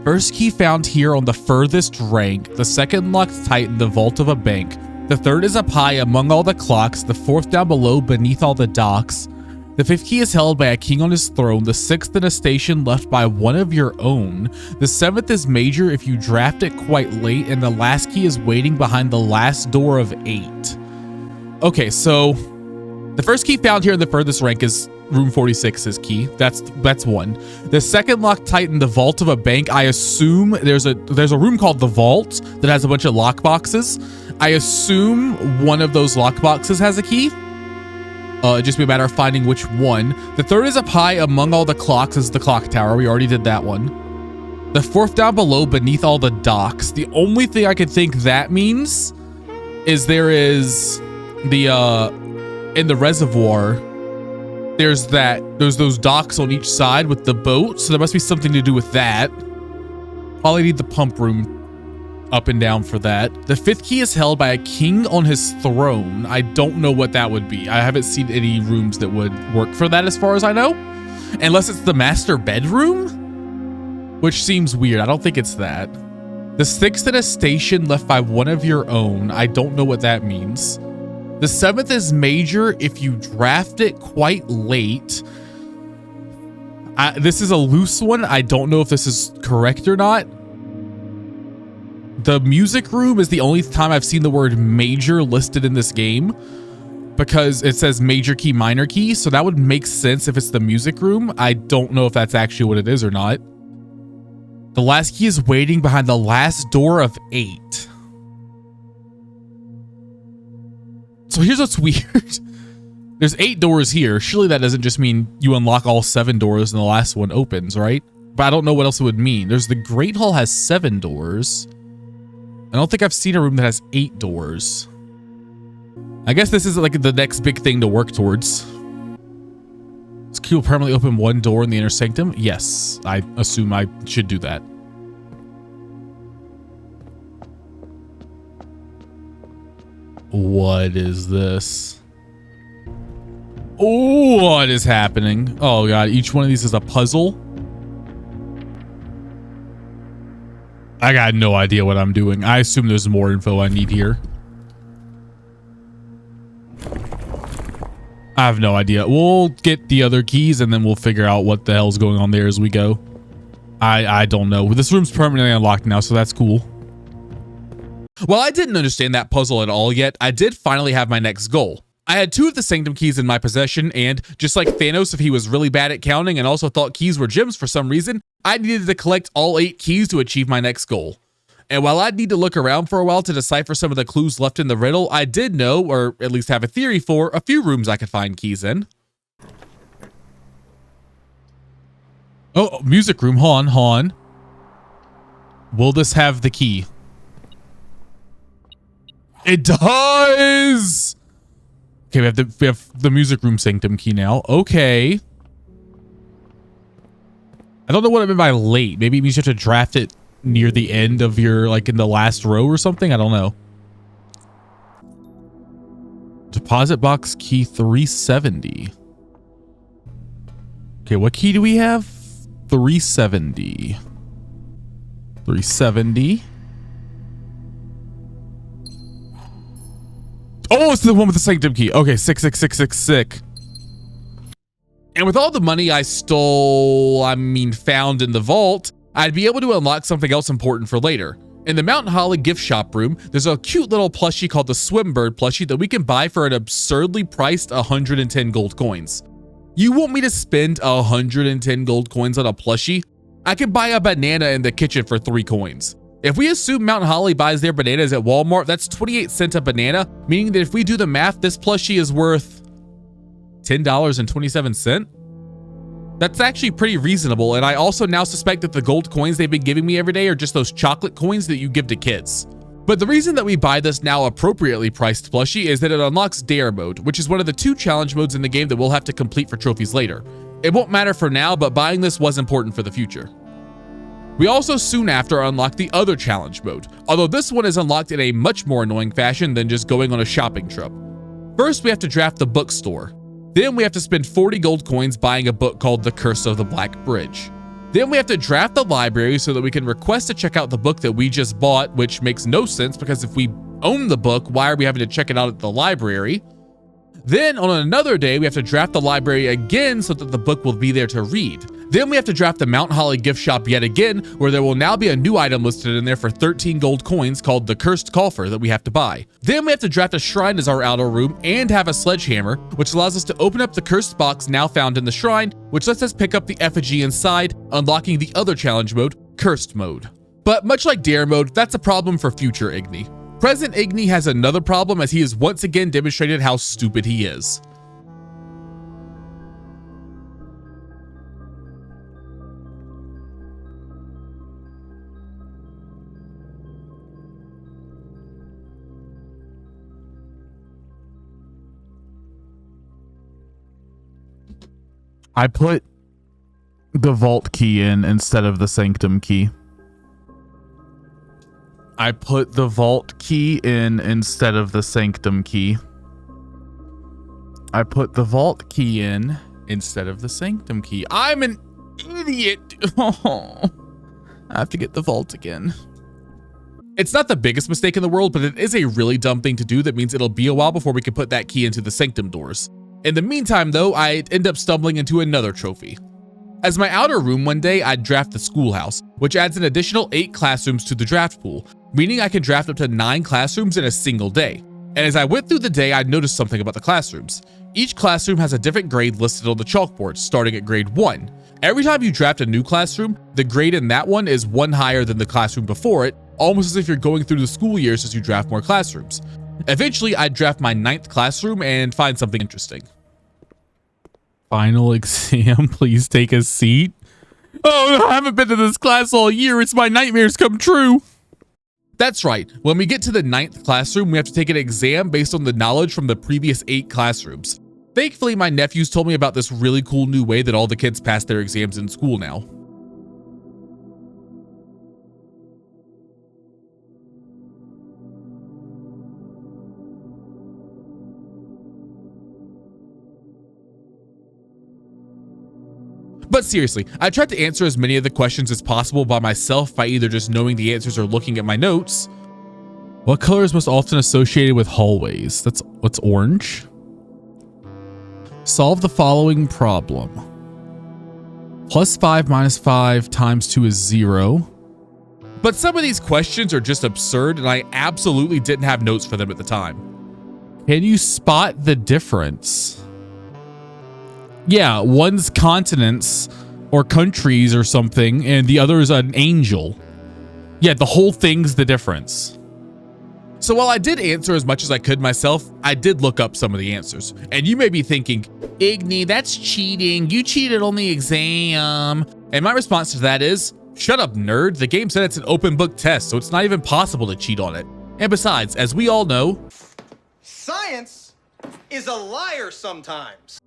First key found here on the furthest rank. The second locked tight in the vault of a bank. The third is up high among all the clocks. The fourth down below beneath all the docks. The 5th key is held by a king on his throne. The 6th in a station left by one of your own. The 7th is major if you draft it quite late. And the last key is waiting behind the last door of 8. Okay, so the first key found here in the furthest rank is room 46's key. That's one. The second locked tight in the vault of a bank. I assume there's a room called the vault that has a bunch of lock boxes. I assume one of those lock boxes has a key. It'd just be a matter of finding which one. The third is up high among all the clocks is the clock tower. We already did that one. The 4th down below beneath all the docks. The only thing I could think that means is there is the in the reservoir, there's those docks on each side with the boat, so there must be something to do with that. Probably need the pump room up and down for that. The 5th key is held by a king on his throne. I don't know what that would be. I haven't seen any rooms that would work for that as far as I know. Unless it's the master bedroom, which seems weird. I don't think it's that. The 6th in a station left by one of your own. I don't know what that means. The 7th is major if you draft it quite late. This is a loose one. I don't know if this is correct or not. The music room is the only time I've seen the word major listed in this game because it says major key, minor key. So that would make sense if it's the music room. I don't know if that's actually what it is or not. The last key is waiting behind the last door of 8. So here's what's weird. There's 8 doors here. Surely that doesn't just mean you unlock all 7 doors and the last one opens, right? But I don't know what else it would mean. There's the Great Hall has 7 doors. I don't think I've seen a room that has 8 doors. I guess this is like the next big thing to work towards. This key will permanently open 1 door in the inner sanctum. Yes, I assume I should do that. What is this? Oh, what is happening? Oh god, each one of these is a puzzle. I got no idea what I'm doing. I assume there's more info I need here. I have no idea. We'll get the other keys and then we'll figure out what the hell's going on there as we go. I don't know. This room's permanently unlocked now, so that's cool. While I didn't understand that puzzle at all yet, I did finally have my next goal. I had 2 of the Sanctum keys in my possession, and just like Thanos, if he was really bad at counting and also thought keys were gems for some reason, I needed to collect all 8 keys to achieve my next goal. And while I'd need to look around for a while to decipher some of the clues left in the riddle, I did know, or at least have a theory for, a few rooms I could find keys in. Oh, music room. Hold on. Will this have the key? It does! Okay, we have the music room sanctum key now. Okay. I don't know what I meant by late. Maybe it means you have to draft it near the end of your, like in the last row or something. I don't know. Deposit box key 370. Okay, what key do we have? 370. 370. Oh, it's the one with the sanctum key. Okay, 66666. And with all the money I stole, found in the vault, I'd be able to unlock something else important for later. In the Mountain Holly gift shop room, there's a cute little plushie called the Swimbird plushie that we can buy for an absurdly priced 110 gold coins. You want me to spend 110 gold coins on a plushie? I can buy a banana in the kitchen for 3 coins. If we assume Mountain Holly buys their bananas at Walmart, that's 28 cents a banana, meaning that if we do the math, this plushie is worth $10.27. That's actually pretty reasonable, and I also now suspect that the gold coins they've been giving me every day are just those chocolate coins that you give to kids. But the reason that we buy this now appropriately priced plushie is that it unlocks Dare mode, which is one of the 2 challenge modes in the game that we'll have to complete for trophies later. It won't matter for now, but buying this was important for the future. We also soon after unlock the other challenge mode, although this one is unlocked in a much more annoying fashion than just going on a shopping trip. First, we have to draft the bookstore. Then we have to spend 40 gold coins buying a book called The Curse of the Black Bridge. Then we have to draft the library so that we can request to check out the book that we just bought, which makes no sense because if we own the book, why are we having to check it out at the library? Then on another day, we have to draft the library again so that the book will be there to read. Then we have to draft the Mount Holly gift shop yet again, where there will now be a new item listed in there for 13 gold coins called the Cursed Coffer that we have to buy. Then we have to draft a shrine as our outer room and have a sledgehammer, which allows us to open up the cursed box now found in the shrine, which lets us pick up the effigy inside, unlocking the other challenge mode, Cursed mode. But much like Dare mode, that's a problem for future Igni. Present Igni has another problem as he has once again demonstrated how stupid he is. I put the vault key in instead of the sanctum key. I put the vault key in instead of the sanctum key. I put the vault key in instead of the sanctum key. I'm an idiot. Oh, I have to get the vault again. It's not the biggest mistake in the world, but it is a really dumb thing to do that means it'll be a while before we can put that key into the sanctum doors. In the meantime, though, I end up stumbling into another trophy. As my outer room one day, I'd draft the schoolhouse, which adds an additional 8 classrooms to the draft pool, meaning I can draft up to 9 classrooms in a single day. And as I went through the day, I noticed something about the classrooms. Each classroom has a different grade listed on the chalkboard, starting at grade 1. Every time you draft a new classroom, the grade in that one is 1 higher than the classroom before it, almost as if you're going through the school years as you draft more classrooms. Eventually, I'd draft my 9th classroom and find something interesting. Final exam, please take a seat. Oh, no, I haven't been to this class all year. It's my nightmares come true. That's right. When we get to the 9th classroom, we have to take an exam based on the knowledge from the previous 8 classrooms. Thankfully, my nephews told me about this really cool new way that all the kids pass their exams in school now. But seriously, I tried to answer as many of the questions as possible by myself by either just knowing the answers or looking at my notes. What color is most often associated with hallways? What's orange? Solve the following problem. +5 minus 5 times 2 is 0. But some of these questions are just absurd, and I absolutely didn't have notes for them at the time. Can you spot the difference? Yeah, one's continents or countries or something, and the other is an angel. Yeah, the whole thing's the difference. So while I did answer as much as I could myself, I did look up some of the answers. And you may be thinking, Igni, that's cheating. You cheated on the exam. And my response to that is, shut up, nerd. The game said it's an open book test, so it's not even possible to cheat on it. And besides, as we all know, science is a liar sometimes.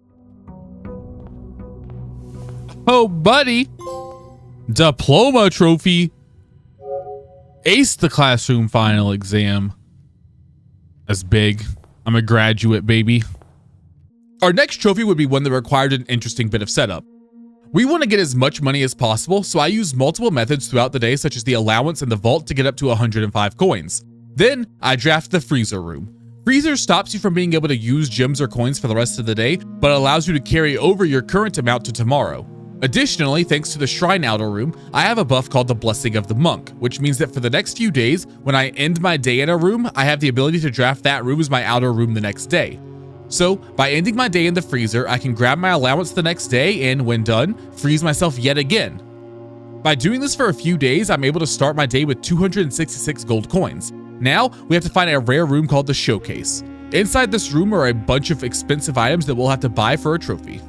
Oh, buddy. Diploma trophy. Aced the classroom final exam. That's big. I'm a graduate, baby. Our next trophy would be one that required an interesting bit of setup. We want to get as much money as possible, so I use multiple methods throughout the day, such as the allowance and the vault, to get up to 105 coins. Then I draft the freezer room. Freezer stops you from being able to use gems or coins for the rest of the day, but allows you to carry over your current amount to tomorrow. Additionally, thanks to the Shrine Outer Room, I have a buff called the Blessing of the Monk, which means that for the next few days, when I end my day in a room, I have the ability to draft that room as my outer room the next day. So, by ending my day in the freezer, I can grab my allowance the next day and, when done, freeze myself yet again. By doing this for a few days, I'm able to start my day with 266 gold coins. Now, we have to find a rare room called the Showcase. Inside this room are a bunch of expensive items that we'll have to buy for a trophy.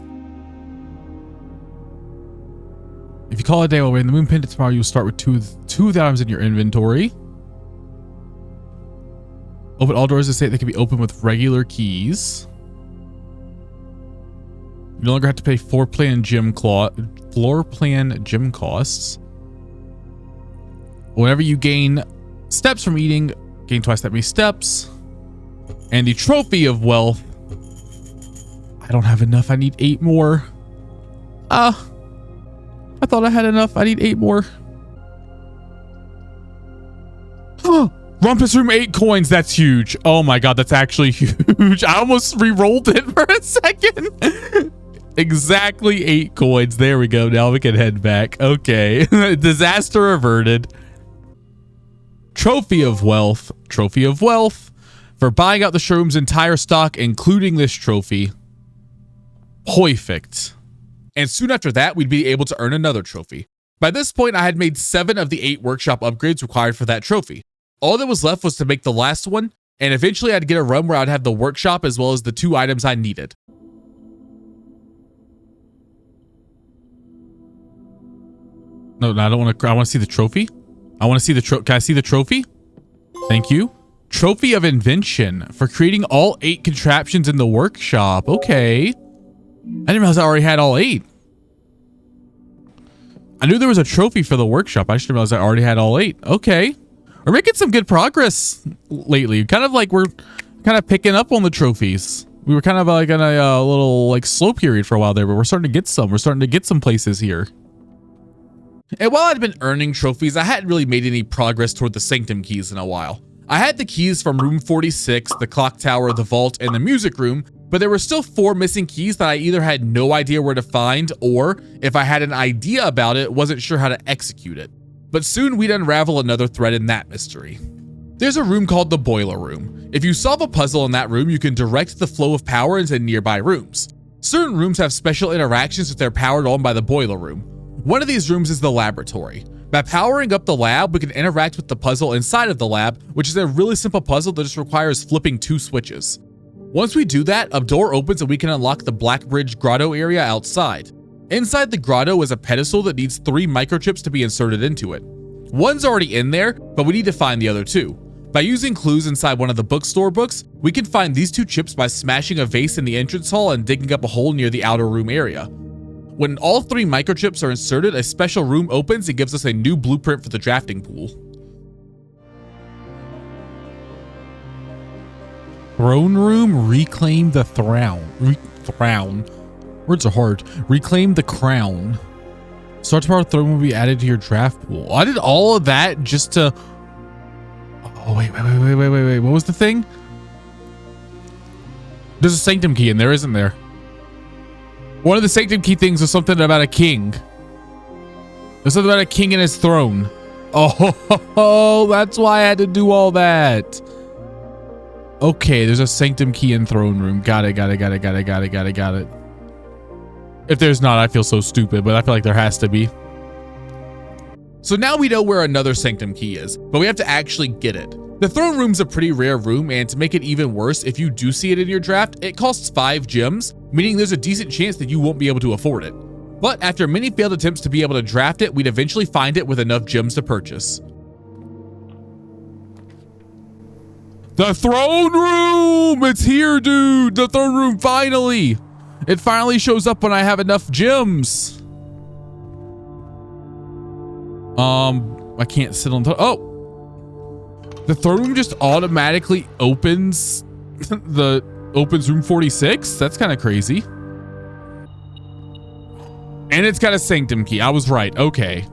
If you call it a day while we're in the moon pendant tomorrow, you'll start with two of the items in your inventory. Open all doors to state they can be opened with regular keys. You no longer have to pay floor plan gym costs. Whenever you gain steps from eating, gain twice that many steps. And the trophy of wealth. I don't have enough. I need 8 more. I thought I had enough. I need 8 more. Rumpus room, 8 coins. That's huge. Oh my god, that's actually huge. I almost re-rolled it for a second. Exactly 8 coins. There we go. Now we can head back. Okay. Disaster averted. Trophy of wealth. Trophy of wealth. For buying out the showroom's entire stock, including this trophy. Perfect. And soon after that, we'd be able to earn another trophy. By this point, I had made 7 of the 8 workshop upgrades required for that trophy. All that was left was to make the last one, and eventually I'd get a run where I'd have the workshop as well as the 2 items I needed. No, I don't want to. I want to see the trophy. I want to see the trophy. Can I see the trophy? Thank you. Trophy of invention for creating all 8 contraptions in the workshop. Okay. I didn't realize I already had all 8. I knew there was a trophy for the workshop. I just didn't realize I already had all 8. Okay. We're making some good progress lately. Kind of like we're kind of picking up on the trophies. We were kind of like in a little like slow period for a while there, but we're starting to get some. We're starting to get some places here. And while I'd been earning trophies, I hadn't really made any progress toward the Sanctum keys in a while. I had the keys from room 46, the clock tower, the vault, and the music room, but there were still 4 missing keys that I either had no idea where to find, or if I had an idea about it, wasn't sure how to execute it. But soon we'd unravel another thread in that mystery. There's a room called the boiler room. If you solve a puzzle in that room, you can direct the flow of power into nearby rooms. Certain rooms have special interactions if they're powered on by the boiler room. One of these rooms is the laboratory. By powering up the lab, we can interact with the puzzle inside of the lab, which is a really simple puzzle that just requires flipping 2 switches. Once we do that, a door opens and we can unlock the Black Bridge Grotto area outside. Inside the grotto is a pedestal that needs 3 microchips to be inserted into it. One's already in there, but we need to find the other 2. By using clues inside one of the bookstore books, we can find these 2 chips by smashing a vase in the entrance hall and digging up a hole near the outer room area. When all 3 microchips are inserted, a special room opens and gives us a new blueprint for the drafting pool. Throne room, reclaim the throne. Words are hard. Reclaim the crown. Start tomorrow throne will be added to your draft pool. I did all of that just to. Oh wait. What was the thing? There's a sanctum key in there, isn't there? One of the sanctum key things was something about a king. There's something about a king and his throne. Oh, that's why I had to do all that. Okay, there's a sanctum key in throne room. Got it. If there's not, I feel so stupid, but I feel like there has to be. So now we know where another sanctum key is, but we have to actually get it. The throne room's a pretty rare room, and to make it even worse, if you do see it in your draft, it costs 5 gems, meaning there's a decent chance that you won't be able to afford it. But after many failed attempts to be able to draft it, we'd eventually find it with enough gems to purchase. The throne room! It's here, dude! The throne room, finally! It finally shows up when I have enough gems. I can't sit on oh! The throne room just automatically opens opens room 46? That's kind of crazy. And it's got a sanctum key. I was right. Okay.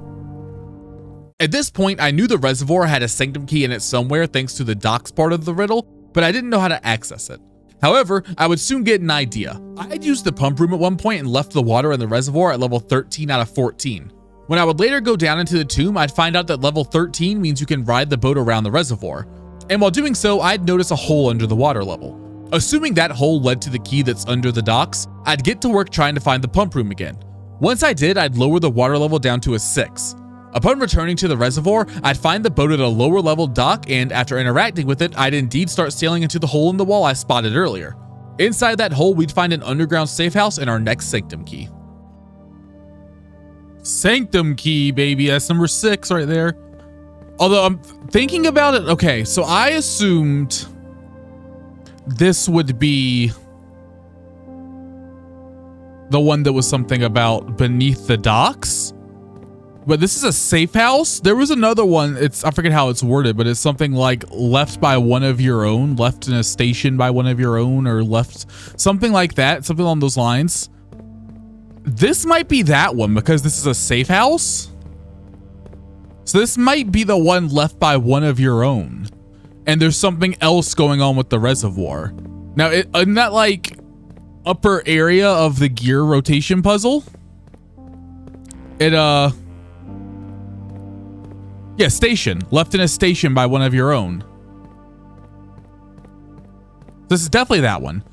At this point, I knew the reservoir had a sanctum key in it somewhere thanks to the docks part of the riddle, but I didn't know how to access it. However, I would soon get an idea. I had used the pump room at one point and left the water in the reservoir at level 13 out of 14. When I would later go down into the tomb, I'd find out that level 13 means you can ride the boat around the reservoir. And while doing so, I'd notice a hole under the water level. Assuming that hole led to the key that's under the docks, I'd get to work trying to find the pump room again. Once I did, I'd lower the water level down to a 6. Upon returning to the reservoir, I'd find the boat at a lower level dock, and after interacting with it, I'd indeed start sailing into the hole in the wall I spotted earlier. Inside that hole, we'd find an underground safe house and our next sanctum key. Sanctum key, baby. That's number 6 right there. Although I'm thinking about it. Okay, so I assumed this would be the one that was something about beneath the docks. But this is a safe house. There was another one. I forget how it's worded, but it's something like left by one of your own, left in a station by one of your own, or left something like that, something along those lines. This might be that one because this is a safe house. So this might be the one left by one of your own. And there's something else going on with the reservoir. Now, in that like upper area of the gear rotation puzzle, yeah, station. Left in a station by one of your own. This is definitely that one.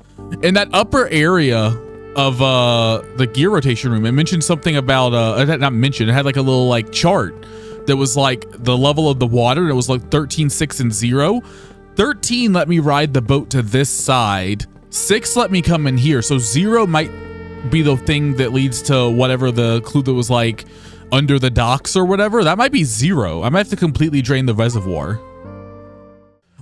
In that upper area of the gear rotation room, it mentioned something about not mentioned, it had like a little like chart that was like the level of the water, and it was like 13, 6, and 0. 13 let me ride the boat to this side. 6 let me come in here. So 0 might be the thing that leads to whatever the clue that was like under the docks or whatever. That might be 0. I might have to completely drain the reservoir.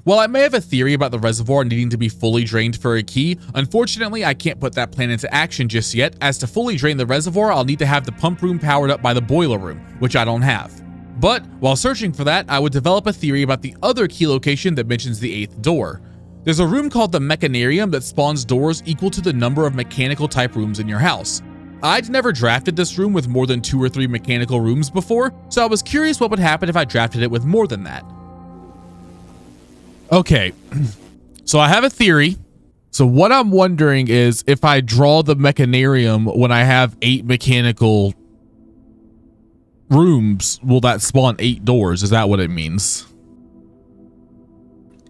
While I may have a theory about the reservoir needing to be fully drained for a key, unfortunately I can't put that plan into action just yet, as to fully drain the reservoir I'll need to have the pump room powered up by the boiler room, which I don't have. But while searching for that, I would develop a theory about the other key location that mentions the 8th door. There's a room called the Mechanarium that spawns doors equal to the number of mechanical type rooms in your house. I'd never drafted this room with more than 2 or 3 mechanical rooms before, so I was curious what would happen if I drafted it with more than that. Okay, so I have a theory. So what I'm wondering is if I draw the Mechanarium when I have 8 mechanical rooms, will that spawn 8 doors? Is that what it means?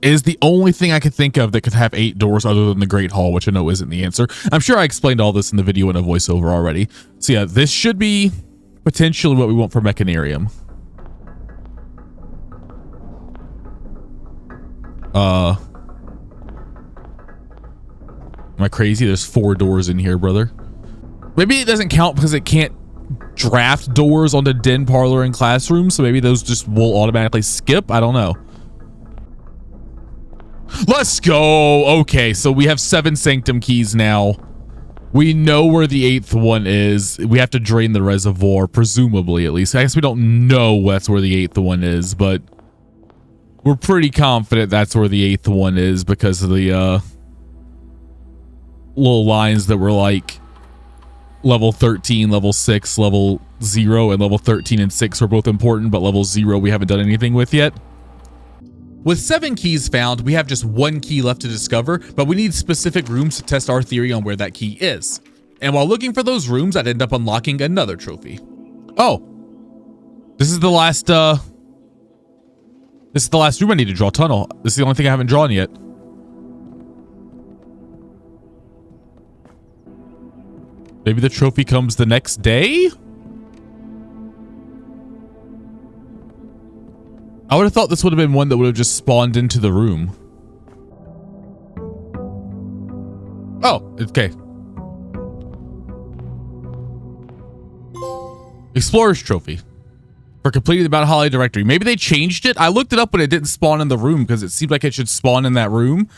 Is the only thing I could think of that could have 8 doors other than the Great Hall, which I know isn't the answer. I'm sure I explained all this in the video in a voiceover already. So yeah, this should be potentially what we want for Mechanarium. Am I crazy? There's 4 doors in here, brother. Maybe it doesn't count because it can't draft doors onto den, parlor, and classroom, so maybe those just will automatically skip. I don't know. Let's go. Okay, so we have 7 sanctum keys now. We know where the 8th one is. We have to drain the reservoir, presumably, at least. I guess we don't know that's where the 8th one is, but we're pretty confident that's where the 8th one is because of the little lines that were like level 13, level 6, level 0 and level 13 and 6 are both important, but level 0 we haven't done anything with yet. With 7 keys found, we have just 1 key left to discover, but we need specific rooms to test our theory on where that key is. And while looking for those rooms, I'd end up unlocking another trophy. Oh, this is the last room I need to draw. Tunnel. This is the only thing I haven't drawn yet. Maybe the trophy comes the next day? I would have thought this would have been one that would have just spawned into the room. Oh, okay. Explorer's Trophy. For completing the Mount Holly directory. Maybe they changed it. I looked it up, but it didn't spawn in the room because it seemed like it should spawn in that room.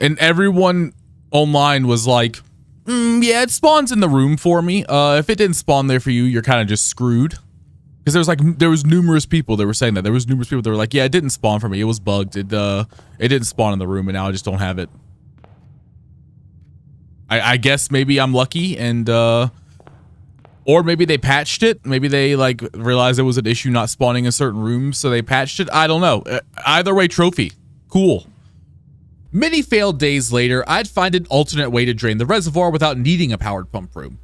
And everyone online was like, yeah, it spawns in the room for me. If it didn't spawn there for you, you're kind of just screwed. Because there was numerous people that were saying that. There was numerous people that were like, yeah, it didn't spawn for me. It was bugged. It didn't spawn in the room, and now I just don't have it. I guess maybe I'm lucky, and or maybe they patched it. Maybe they like realized there was an issue not spawning in certain rooms, so they patched it. I don't know. Either way, trophy. Cool. Many failed days later, I'd find an alternate way to drain the reservoir without needing a powered pump room.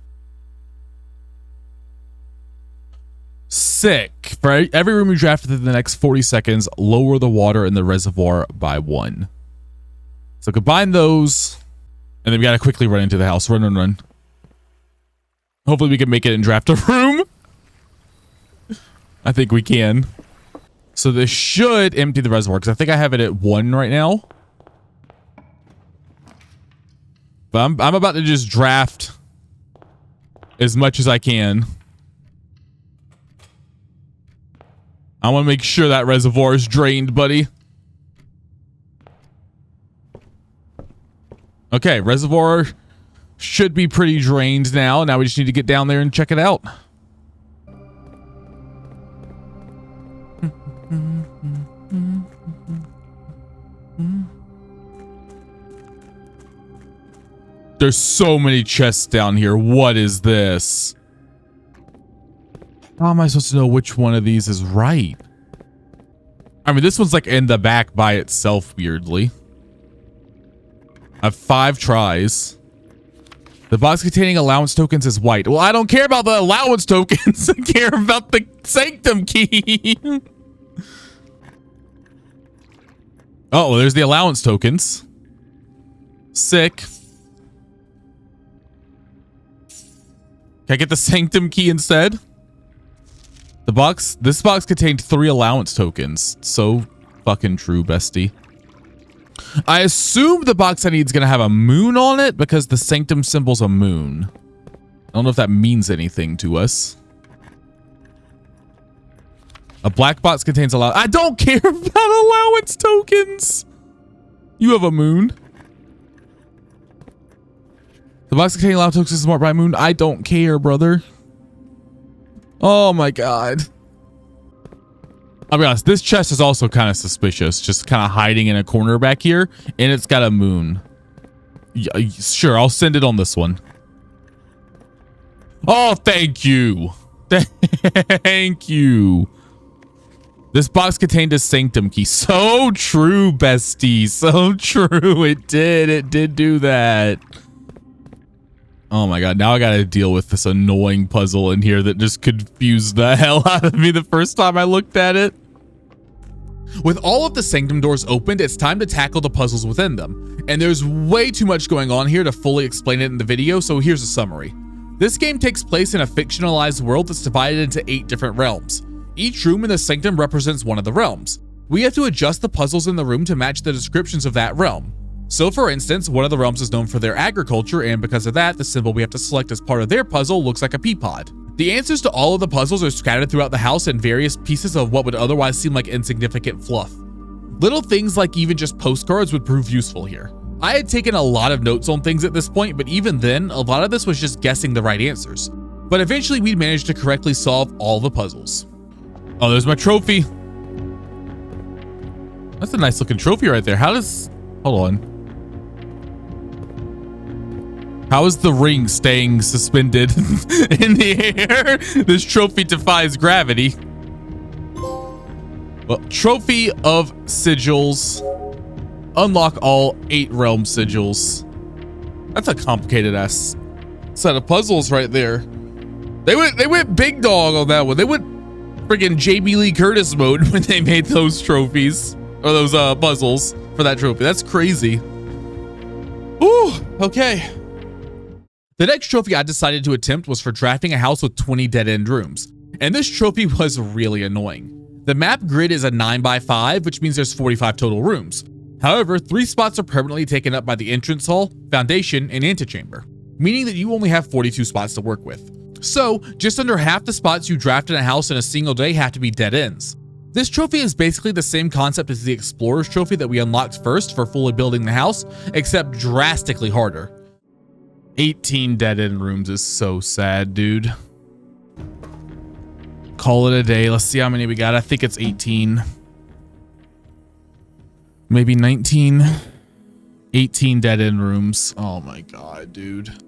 Sick. For every room you draft within the next 40 seconds, lower the water in the reservoir by 1. So combine those, and then we gotta quickly run into the house. Run. Hopefully we can make it and draft a room. I think we can. So this should empty the reservoir, because I think I have it at 1 right now. But I'm about to just draft as much as I can. I want to make sure that reservoir is drained, buddy. Okay, reservoir should be pretty drained now. Now we just need to get down there and check it out. There's so many chests down here. What is this? How am I supposed to know which one of these is right? I mean, this one's like in the back by itself, weirdly. I have 5 tries. The box containing allowance tokens is white. Well, I don't care about the allowance tokens. I care about the sanctum key. Oh, well, there's the allowance tokens. Sick. Can I get the sanctum key instead? This box contained 3 allowance tokens. So fucking true, bestie. I assume the box I need is going to have a moon on it because the sanctum symbol's a moon. I don't know if that means anything to us. A black box contains I don't care about allowance tokens. You have a moon. The box containing allowance tokens is marked by moon. I don't care, brother. Oh my god. I'll be honest, this chest is also kind of suspicious. Just kind of hiding in a corner back here. And it's got a moon. Yeah, sure, I'll send it on this one. Oh, thank you. Thank you. This box contained a sanctum key. So true, bestie. So true. It did do that. Oh my god, now I gotta deal with this annoying puzzle in here that just confused the hell out of me the first time I looked at it. With all of the sanctum doors opened, it's time to tackle the puzzles within them. And there's way too much going on here to fully explain it in the video, so here's a summary. This game takes place in a fictionalized world that's divided into 8 different realms. Each room in the sanctum represents one of the realms. We have to adjust the puzzles in the room to match the descriptions of that realm. So for instance, one of the realms is known for their agriculture, and because of that, the symbol we have to select as part of their puzzle looks like a pea pod. The answers to all of the puzzles are scattered throughout the house in various pieces of what would otherwise seem like insignificant fluff. Little things like even just postcards would prove useful here. I had taken a lot of notes on things at this point, but even then, a lot of this was just guessing the right answers. But eventually we'd managed to correctly solve all the puzzles. Oh, there's my trophy. That's a nice looking trophy right there. Hold on. How is the ring staying suspended in the air? This trophy defies gravity. Well, trophy of sigils. Unlock all 8 realm sigils. That's a complicated ass set of puzzles right there. They went big dog on that one. They went friggin' Jamie Lee Curtis mode when they made those trophies or those puzzles for that trophy. That's crazy. Ooh, okay. The next trophy I decided to attempt was for drafting a house with 20 dead-end rooms. And this trophy was really annoying. The map grid is a 9x5, which means there's 45 total rooms. However, 3 spots are permanently taken up by the entrance hall, foundation, and antechamber, meaning that you only have 42 spots to work with. So, just under half the spots you draft in a house in a single day have to be dead ends. This trophy is basically the same concept as the Explorer's trophy that we unlocked first for fully building the house, except drastically harder. 18 dead end rooms is so sad, dude. Call it a day. Let's see how many we got. I think it's 18. Maybe 19. 18 dead end rooms. Oh my god, dude.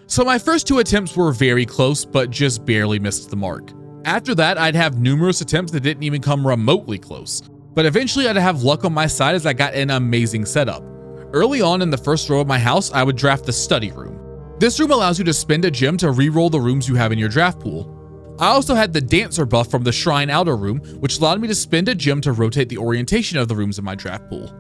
So my first 2 attempts were very close, but just barely missed the mark. After that, I'd have numerous attempts that didn't even come remotely close. But eventually I'd have luck on my side as I got an amazing setup. Early on in the first row of my house, I would draft the study room. This room allows you to spend a gem to re-roll the rooms you have in your draft pool. I also had the dancer buff from the shrine outer room, which allowed me to spend a gem to rotate the orientation of the rooms in my draft pool.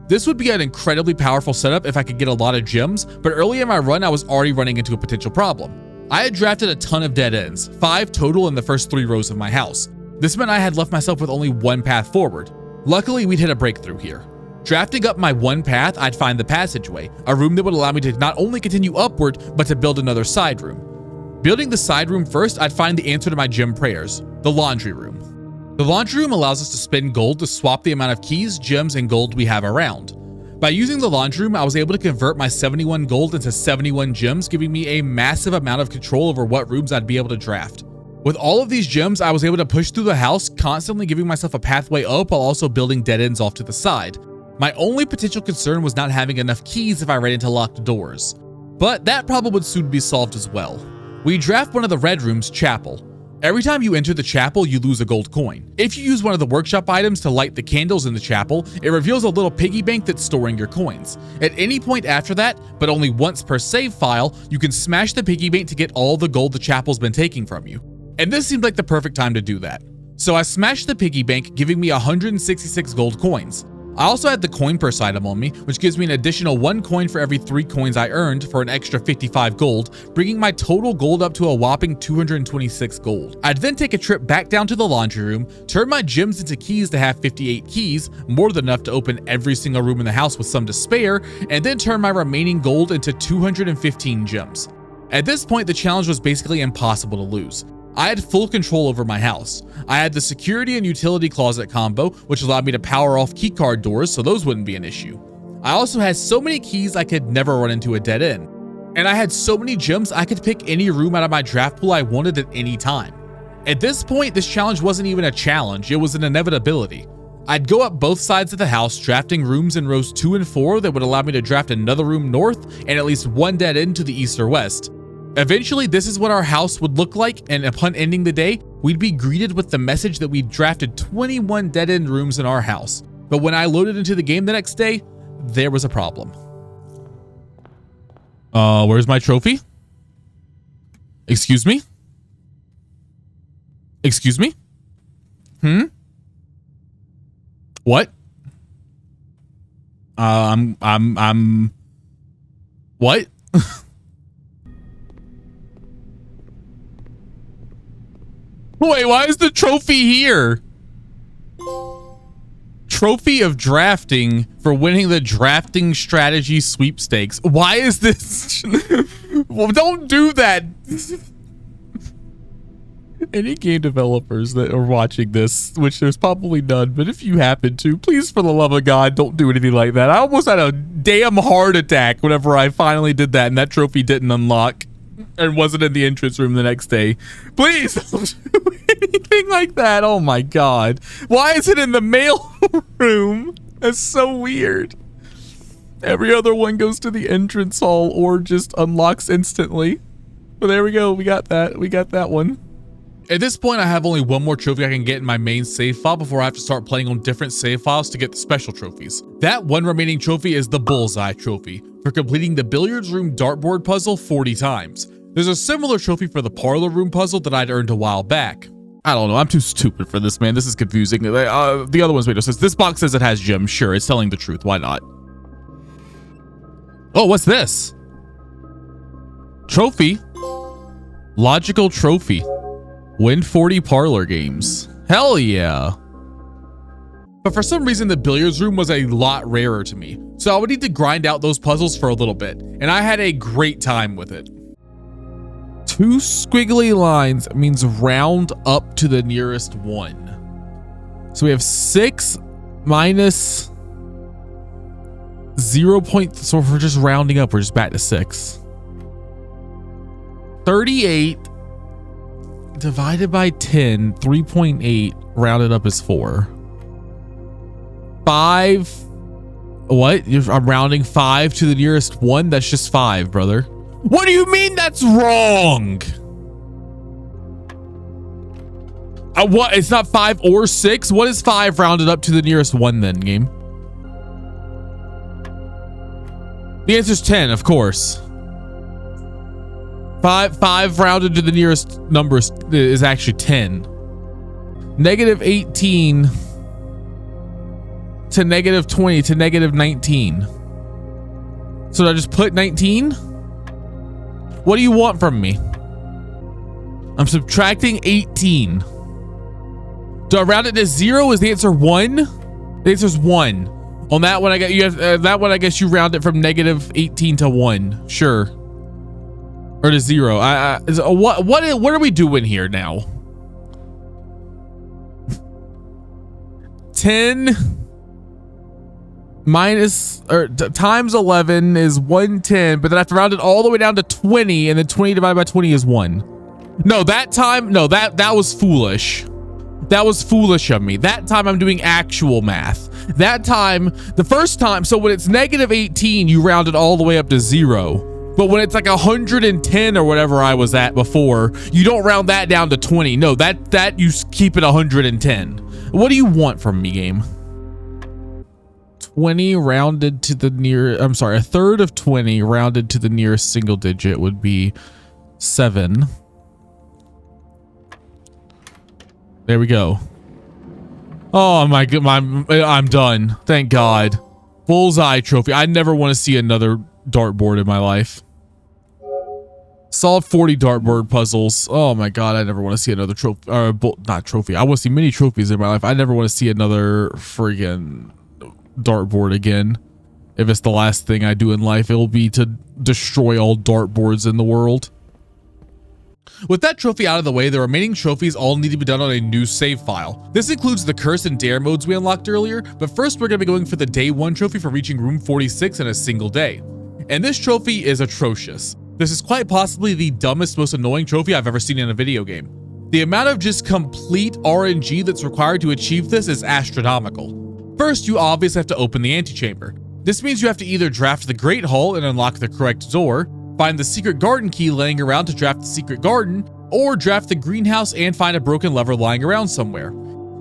This would be an incredibly powerful setup if I could get a lot of gems, but early in my run I was already running into a potential problem. I had drafted a ton of dead ends, 5 total in the first 3 rows of my house. This meant I had left myself with only 1 path forward. Luckily, we'd hit a breakthrough here. Drafting up my 1 path, I'd find the passageway, a room that would allow me to not only continue upward, but to build another side room. Building the side room first, I'd find the answer to my gem prayers, the laundry room. The laundry room allows us to spend gold to swap the amount of keys, gems, and gold we have around. By using the laundry room, I was able to convert my 71 gold into 71 gems, giving me a massive amount of control over what rooms I'd be able to draft. With all of these gems, I was able to push through the house, constantly giving myself a pathway up while also building dead ends off to the side. My only potential concern was not having enough keys if I ran into locked doors. But that problem would soon be solved as well. We draft one of the red rooms, Chapel. Every time you enter the chapel, you lose a gold coin. If you use one of the workshop items to light the candles in the chapel, it reveals a little piggy bank that's storing your coins. At any point after that, but only once per save file, you can smash the piggy bank to get all the gold the chapel's been taking from you. And this seemed like the perfect time to do that. So I smashed the piggy bank, giving me 166 gold coins. I also had the coin purse item on me, which gives me an additional 1 coin for every 3 coins I earned for an extra 55 gold, bringing my total gold up to a whopping 226 gold. I'd then take a trip back down to the laundry room, turn my gems into keys to have 58 keys, more than enough to open every single room in the house with some to spare, and then turn my remaining gold into 215 gems. At this point, the challenge was basically impossible to lose. I had full control over my house. I had the security and utility closet combo, which allowed me to power off keycard doors so those wouldn't be an issue. I also had so many keys I could never run into a dead end. And I had so many gems I could pick any room out of my draft pool I wanted at any time. At this point, this challenge wasn't even a challenge, it was an inevitability. I'd go up both sides of the house, drafting rooms in rows 2 and 4 that would allow me to draft another room north and at least 1 dead end to the east or west. Eventually, this is what our house would look like, and upon ending the day, we'd be greeted with the message that we'd drafted 21 dead-end rooms in our house. But when I loaded into the game the next day, there was a problem. Where's my trophy? Excuse me? Excuse me? What? What? Wait, why is the trophy here? Trophy of drafting for winning the drafting strategy sweepstakes. Why is this? Well, don't do that. Any game developers that are watching this, which there's probably none, but if you happen to, please, for the love of God, don't do anything like that. I almost had a damn heart attack whenever I finally did that and that trophy didn't unlock and wasn't in the entrance room the next day. Please don't do anything like that. Oh my God. Why is it in the mail room? That's so weird. Every other one goes to the entrance hall or just unlocks instantly. But there we go. We got that. We got that one. At this point, I have only one more trophy I can get in my main save file before I have to start playing on different save files to get the special trophies. That one remaining trophy is the Bullseye trophy for completing the billiards room dartboard puzzle 40 times. There's a similar trophy for the parlor room puzzle that I'd earned a while back. I don't know. I'm too stupid for this, man. This is confusing. The other one's made no sense. This box says it has gems. Sure, it's telling the truth. Why not? Oh, what's this? Trophy. Logical trophy. Win 40 parlor games. Hell yeah. But for some reason, the billiards room was a lot rarer to me. So I would need to grind out those puzzles for a little bit. And I had a great time with it. 2 squiggly lines means round up to the nearest 1. So we have 6 minus 0. So if we're just rounding up, we're just back to 6. 38 divided by 10, 3.8 rounded up is 4. 5. What? I'm rounding 5 to the nearest 1. That's just 5, brother. What do you mean that's wrong? What? It's not 5 or 6. What is 5 rounded up to the nearest 1 then, game? The answer's 10, of course. 5 rounded to the nearest number is actually 10. Negative 18 to negative 20 to negative 19. So did I just put 19? What do you want from me? I'm subtracting 18. Do I round it to 0? Is the answer 1? The answer's 1. On that one, I got you have that one. I guess you round it from negative 18 to 1. Sure. Or to 0. What are we doing here now? 10 minus or times 11 is 110, but then I have to round it all the way down to 20, and then 20 divided by 20 is 1. No, that time, no, that was foolish. That was foolish of me. That time I'm doing actual math. That time, the first time, so when it's negative 18, you round it all the way up to 0. But when it's like 110 or whatever I was at before, you don't round that down to 20. No, that you keep it 110. What do you want from me, game? 20 rounded to the near, I'm sorry, a third of 20 rounded to the nearest single digit would be 7. There we go. Oh my god, I'm done. Thank God. Bullseye trophy. I never want to see another dartboard in my life. Solved 40 dartboard puzzles. Oh my god, I never want to see another trophy. Not trophy. I want to see many trophies in my life. I never want to see another friggin' dartboard again. If it's the last thing I do in life, it will be to destroy all dartboards in the world. With that trophy out of the way, the remaining trophies all need to be done on a new save file. This includes the curse and dare modes we unlocked earlier, but first we're going to be going for the day 1 trophy for reaching room 46 in a single day. And this trophy is atrocious. This is quite possibly the dumbest, most annoying trophy I've ever seen in a video game. The amount of just complete RNG that's required to achieve this is astronomical. First, you obviously have to open the antechamber. This means you have to either draft the Great Hall and unlock the correct door, find the secret garden key laying around to draft the secret garden, or draft the greenhouse and find a broken lever lying around somewhere.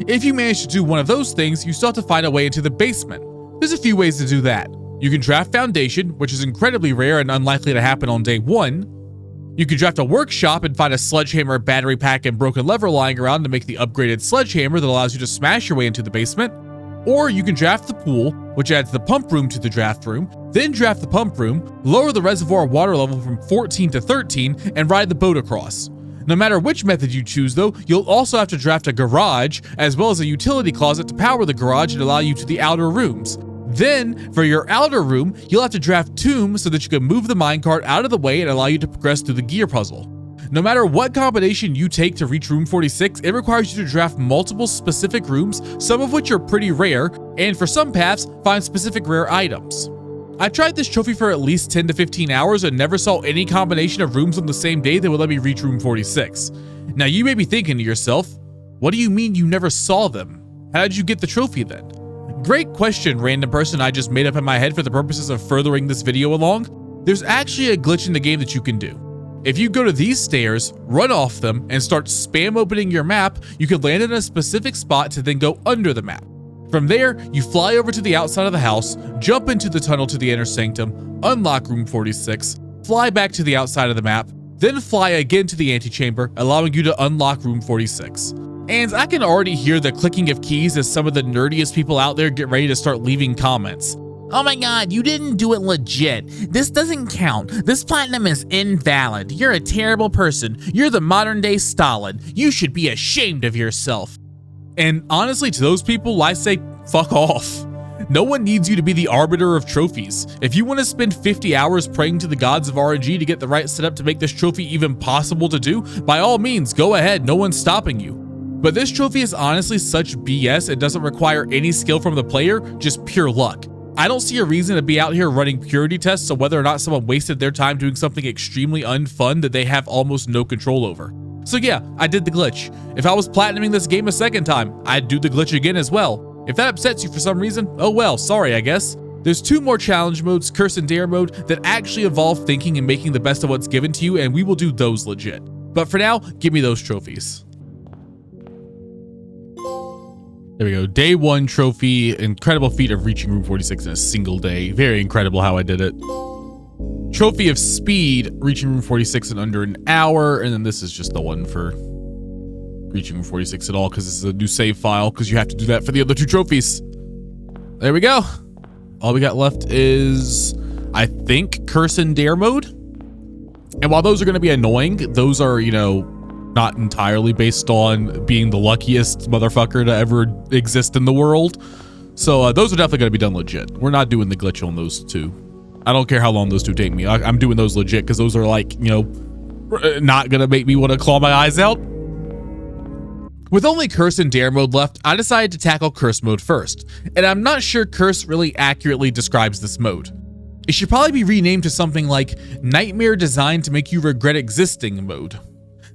If you manage to do one of those things, you still have to find a way into the basement. There's a few ways to do that. You can draft foundation, which is incredibly rare and unlikely to happen on day 1. You can draft a workshop and find a sledgehammer, battery pack, and broken lever lying around to make the upgraded sledgehammer that allows you to smash your way into the basement. Or you can draft the pool, which adds the pump room to the draft room, then draft the pump room, lower the reservoir water level from 14 to 13, and ride the boat across. No matter which method you choose though, you'll also have to draft a garage, as well as a utility closet to power the garage and allow you to the outer rooms. Then, for your outer room, you'll have to draft tombs so that you can move the minecart out of the way and allow you to progress through the gear puzzle. No matter what combination you take to reach room 46, it requires you to draft multiple specific rooms, some of which are pretty rare, and for some paths, find specific rare items. I tried this trophy for at least 10 to 15 hours and never saw any combination of rooms on the same day that would let me reach room 46. Now you may be thinking to yourself, what do you mean you never saw them? How did you get the trophy then? Great question, random person I just made up in my head for the purposes of furthering this video along. There's actually a glitch in the game that you can do. If you go to these stairs, run off them, and start spam opening your map, you can land in a specific spot to then go under the map. From there, you fly over to the outside of the house, jump into the tunnel to the inner sanctum, unlock room 46, fly back to the outside of the map, then fly again to the antechamber, allowing you to unlock room 46. And I can already hear the clicking of keys as some of the nerdiest people out there get ready to start leaving comments. Oh my god, you didn't do it legit. This doesn't count. This platinum is invalid. You're a terrible person. You're the modern day Stalin. You should be ashamed of yourself. And honestly, to those people, I say, fuck off. No one needs you to be the arbiter of trophies. If you want to spend 50 hours praying to the gods of RNG to get the right setup to make this trophy even possible to do, by all means, go ahead. No one's stopping you. But this trophy is honestly such BS, it doesn't require any skill from the player, just pure luck. I don't see a reason to be out here running purity tests on whether or not someone wasted their time doing something extremely unfun that they have almost no control over. So yeah, I did the glitch. If I was platinuming this game a second time, I'd do the glitch again as well. If that upsets you for some reason, oh well, sorry I guess. There's 2 more challenge modes, curse and dare mode, that actually involve thinking and making the best of what's given to you, and we will do those legit. But for now, give me those trophies. There we go. Day 1 trophy, incredible feat of reaching room 46 in a single day. Very incredible how I did it. Trophy of speed, reaching room 46 in under an hour. And then this is just the one for reaching room 46 at all, because this is a new save file, because you have to do that for the other 2 trophies. There we go. All we got left is, I think, curse and dare mode. And while those are going to be annoying, those are, you know, not entirely based on being the luckiest motherfucker to ever exist in the world. So those are definitely going to be done legit. We're not doing the glitch on those 2. I don't care how long those 2 take me. I'm doing those legit because those are like, you know, not going to make me want to claw my eyes out. With only curse and dare mode left, I decided to tackle curse mode first. And I'm not sure curse really accurately describes this mode. It should probably be renamed to something like nightmare designed to make you regret existing mode.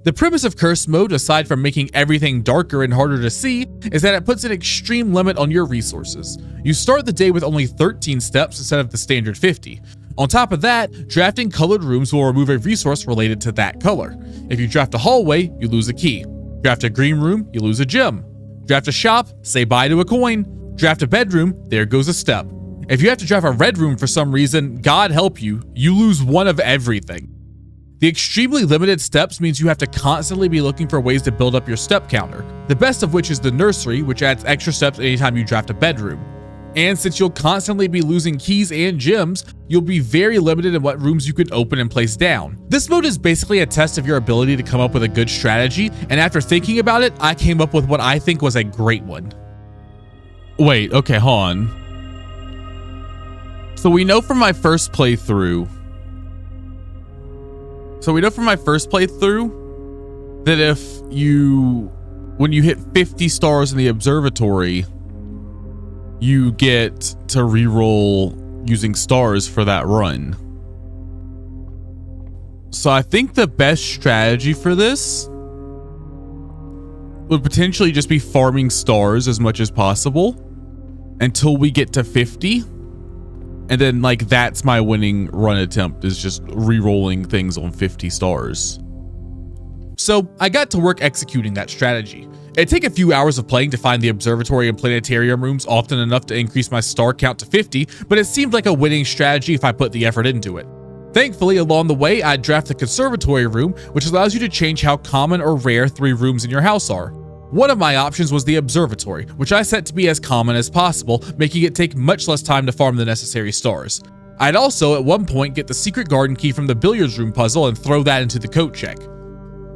The premise of curse mode, aside from making everything darker and harder to see, is that it puts an extreme limit on your resources. You start the day with only 13 steps instead of the standard 50. On top of that, drafting colored rooms will remove a resource related to that color. If you draft a hallway, you lose a key. Draft a green room, you lose a gem. Draft a shop, say bye to a coin. Draft a bedroom, there goes a step. If you have to draft a red room for some reason, God help you, you lose one of everything. The extremely limited steps means you have to constantly be looking for ways to build up your step counter, the best of which is the nursery, which adds extra steps anytime you draft a bedroom. And since you'll constantly be losing keys and gems, you'll be very limited in what rooms you can open and place down. This mode is basically a test of your ability to come up with a good strategy, and after thinking about it, I came up with what I think was a great one. Wait, okay, hold on. So we know from my first playthrough that when you hit 50 stars in the observatory, you get to reroll using stars for that run. So I think the best strategy for this would potentially just be farming stars as much as possible until we get to 50. And then like that's my winning run attempt, is just re-rolling things on 50 stars. So I got to work executing that strategy. It'd take a few hours of playing to find the observatory and planetarium rooms often enough to increase my star count to 50, but it seemed like a winning strategy if I put the effort into it. Thankfully, along the way, I'd draft the conservatory room, which allows you to change how common or rare 3 rooms in your house are. One of my options was the observatory, which I set to be as common as possible, making it take much less time to farm the necessary stars. I'd also at one point get the secret garden key from the billiards room puzzle and throw that into the coat check.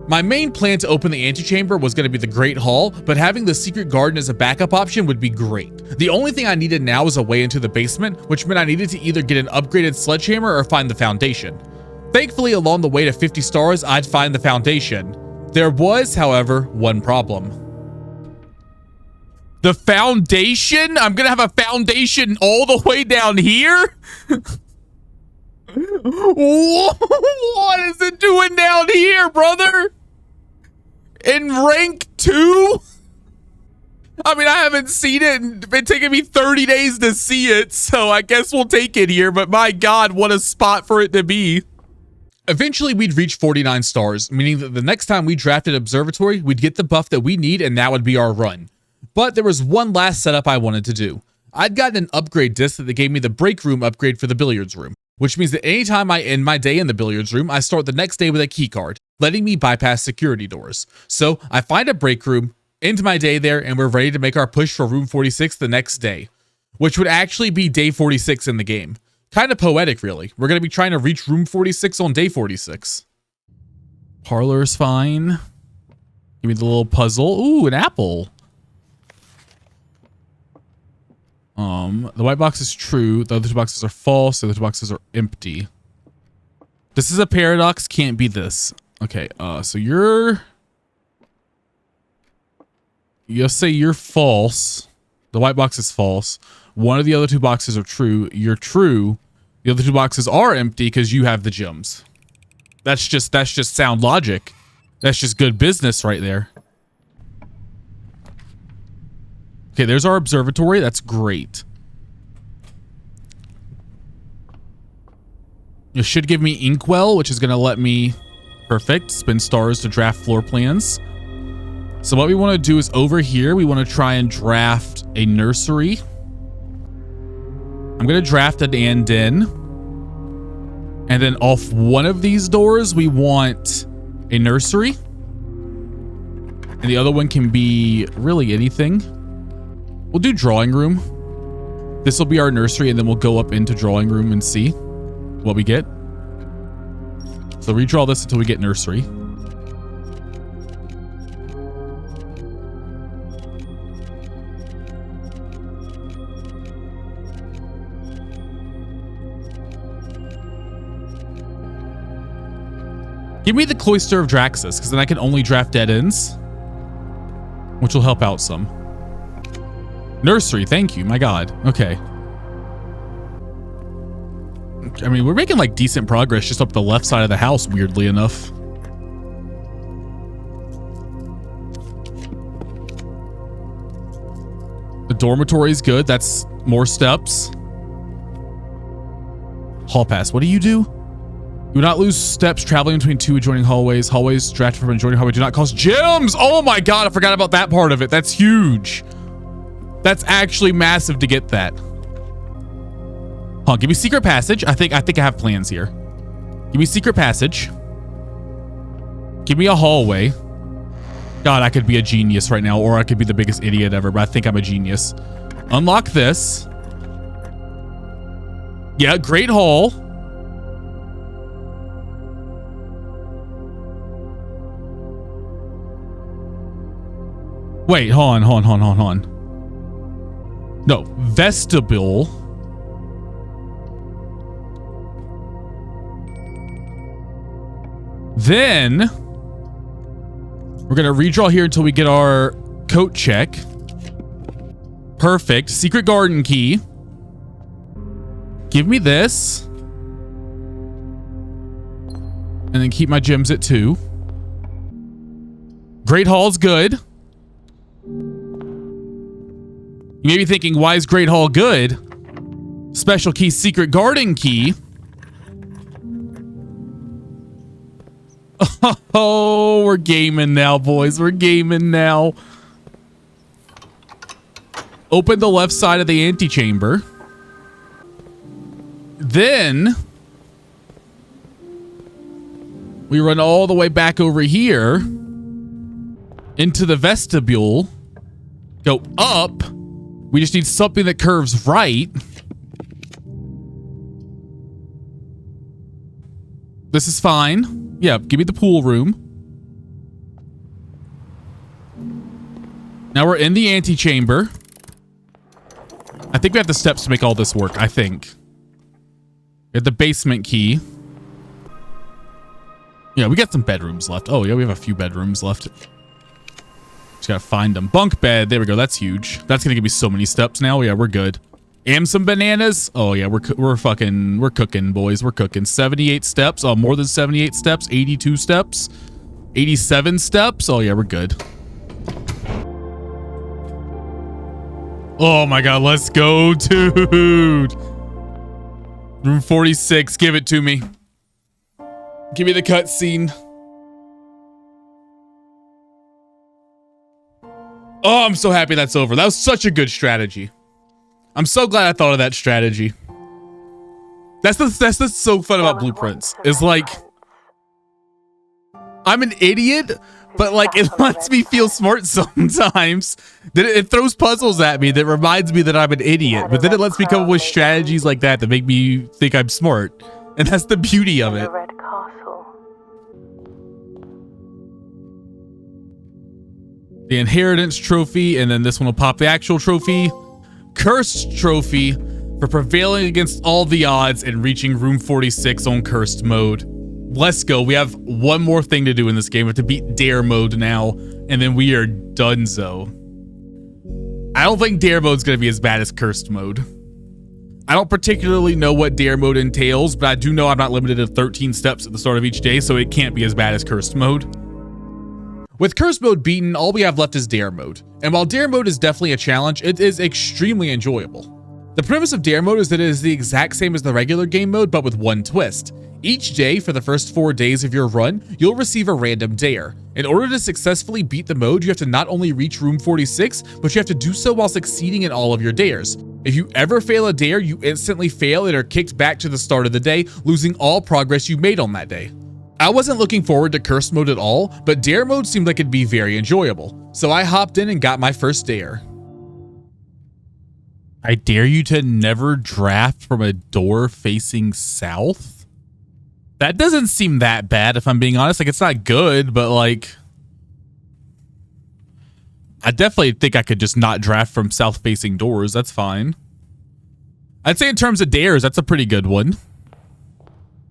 My main plan to open the antechamber was going to be the Great Hall, but having the secret garden as a backup option would be great. The only thing I needed now was a way into the basement, which meant I needed to either get an upgraded sledgehammer or find the foundation. Thankfully, along the way to 50 stars, I'd find the foundation. There was, however, one problem. The foundation? I'm gonna have a foundation all the way down here? What is it doing down here, brother? In rank 2? I mean, I haven't seen it and it's been taking me 30 days to see it, so I guess we'll take it here, but my God, what a spot for it to be. Eventually, we'd reach 49 stars, meaning that the next time we drafted Observatory, we'd get the buff that we need, and that would be our run. But there was one last setup I wanted to do. I'd gotten an upgrade disc that gave me the break room upgrade for the billiards room, which means that anytime I end my day in the billiards room, I start the next day with a key card, letting me bypass security doors. So I find a break room, end my day there, and we're ready to make our push for room 46 the next day, which would actually be day 46 in the game. Kind of poetic, really. We're going to be trying to reach room 46 on day 46. Parlor's fine. Give me the little puzzle. Ooh, an apple. The white box is true. The other two boxes are false. The other two boxes are empty. This is a paradox. Can't be this. Okay, so you'll say you're false. The white box is false. One of the other two boxes are true. You're true. The other two boxes are empty because you have the gems. That's just sound logic. That's just good business right there. Okay, there's our observatory. That's great. It should give me Inkwell, which is going to let me, perfect, spend stars to draft floor plans. So what we want to do is over here, we want to try and draft a nursery. I'm going to draft an and in. And then off one of these doors, we want a nursery. And the other one can be really anything. We'll do drawing room. This will be our nursery, and then we'll go up into drawing room and see what we get. So redraw this until we get nursery. Give me the Cloister of Draxus, because then I can only draft dead ends, which will help out some. Nursery, thank you. My God. Okay. I mean, we're making like decent progress just up the left side of the house, weirdly enough. The dormitory is good. That's more steps. Hall pass. What do? You do not lose steps traveling between two adjoining hallways. Hallways drafted from an adjoining hallway do not cost gems. Oh my God. I forgot about that part of it. That's huge. That's actually massive to get that. Huh, give me secret passage. I think I have plans here. Give me secret passage. Give me a hallway. God, I could be a genius right now, or I could be the biggest idiot ever, but I think I'm a genius. Unlock this. Yeah, great hall. Wait, hold on. No, vestibule. Then we're going to redraw here until we get our coat check. Perfect. Secret garden key. Give me this. And then keep my gems at 2. Great Hall's good. You may be thinking, why is Great Hall good? Special key, secret garden key. Oh, we're gaming now, boys. We're gaming now. Open the left side of the antechamber. Then we run all the way back over here into the vestibule. Go up. We just need something that curves right. This is fine. Yeah, give me the pool room. Now we're in the antechamber. I think we have the steps to make all this work, I think. We have the basement key. Yeah, we got some bedrooms left. Oh, yeah, we have a few bedrooms left. Just gotta find them. Bunk bed. There we go. That's huge. That's gonna give me so many steps now. Yeah, we're good. And some bananas. Oh, yeah, we're cooking, boys. We're cooking. 78 steps. Oh, more than 78 steps. 82 steps. 87 steps. Oh, yeah, we're good. Oh my god, let's go, dude. Room 46, give it to me. Give me the cutscene. Oh, I'm so happy that's over. That was such a good strategy. I'm so glad I thought of that strategy. That's what's so fun about blueprints. Is like, I'm an idiot, but like it lets me feel smart sometimes. That it throws puzzles at me that reminds me that I'm an idiot, but then it lets me come up with strategies like that make me think I'm smart. And that's the beauty of it. The inheritance trophy, and then this one will pop the actual trophy. Cursed trophy for prevailing against all the odds and reaching room 46 on cursed mode. Let's go. We have one more thing to do in this game. We have to beat dare mode now, and then we are donezo. I don't think dare mode's going to be as bad as cursed mode. I don't particularly know what dare mode entails, but I do know I'm not limited to 13 steps at the start of each day, so it can't be as bad as cursed mode. With cursed mode beaten, all we have left is dare mode. And while dare mode is definitely a challenge, it is extremely enjoyable. The premise of dare mode is that it is the exact same as the regular game mode, but with one twist. Each day for the first 4 days of your run, you'll receive a random dare. In order to successfully beat the mode, you have to not only reach room 46, but you have to do so while succeeding in all of your dares. If you ever fail a dare, you instantly fail and are kicked back to the start of the day, losing all progress you made on that day. I wasn't looking forward to cursed mode at all, but dare mode seemed like it'd be very enjoyable. So I hopped in and got my first dare. I dare you to never draft from a door facing south? That doesn't seem that bad, if I'm being honest. Like, it's not good, but like, I definitely think I could just not draft from south facing doors. That's fine. I'd say in terms of dares, that's a pretty good one.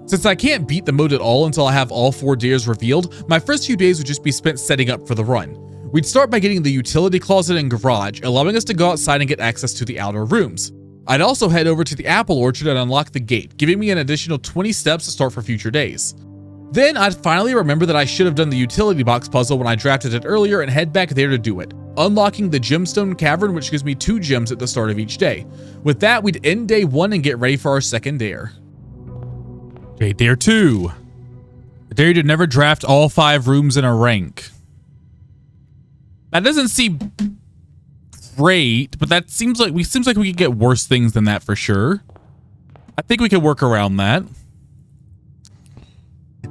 Since I can't beat the mode at all until I have all 4 dares revealed, my first few days would just be spent setting up for the run. We'd start by getting the utility closet and garage, allowing us to go outside and get access to the outer rooms. I'd also head over to the apple orchard and unlock the gate, giving me an additional 20 steps to start for future days. Then I'd finally remember that I should have done the utility box puzzle when I drafted it earlier and head back there to do it, unlocking the gemstone cavern, which gives me 2 gems at the start of each day. With that, we'd end day 1 and get ready for our second dare. Okay, dare 2. I dare you to never draft all 5 rooms in a rank. That doesn't seem great, but that seems like we could get worse things than that for sure. I think we could work around that.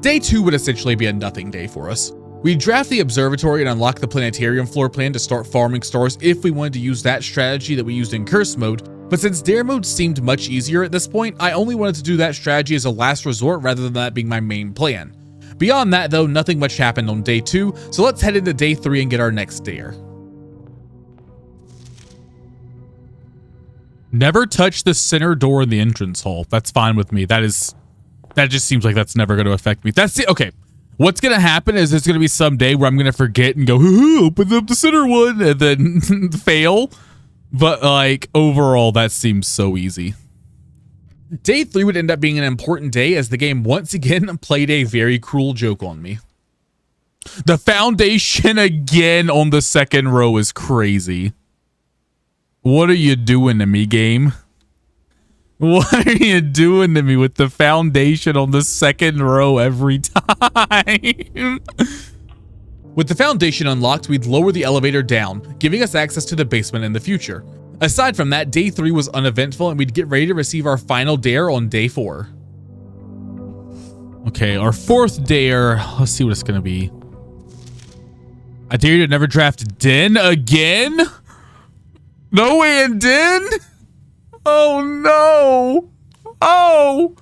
Day 2 would essentially be a nothing day for us. We'd draft the observatory and unlock the planetarium floor plan to start farming stars if we wanted to use that strategy that we used in curse mode. But since dare mode seemed much easier at this point, I only wanted to do that strategy as a last resort rather than that being my main plan. Beyond that though, nothing much happened on day 2, so let's head into day 3 and get our next dare. Never touch the center door in the entrance hall. That's fine with me. That just seems like that's never going to affect me. That's it. Okay. What's going to happen is there's going to be some day where I'm going to forget and go, open up the center one, and then fail. But like overall, that seems so easy. Day 3 would end up being an important day as the game once again played a very cruel joke on me. The foundation again on the second row is crazy. What are you doing to me, game? What are you doing to me with the foundation on the second row every time? With the foundation unlocked, we'd lower the elevator down, giving us access to the basement in the future. Aside from that, day 3 was uneventful and we'd get ready to receive our final dare on day 4. Okay, our 4th dare. Let's see what it's going to be. I dare you to never draft Den again? No way in Den? Oh no. Oh.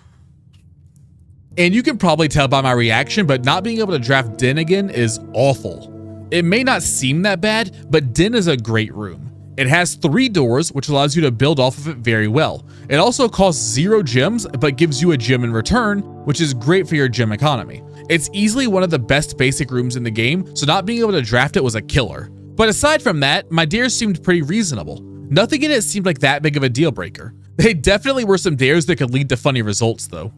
And you can probably tell by my reaction, but not being able to draft Den again is awful. It may not seem that bad, but Den is a great room. It has 3 doors, which allows you to build off of it very well. It also costs 0 gems, but gives you a gem in return, which is great for your gem economy. It's easily one of the best basic rooms in the game, so not being able to draft it was a killer. But aside from that, my dares seemed pretty reasonable. Nothing in it seemed like that big of a deal breaker. They definitely were some dares that could lead to funny results though.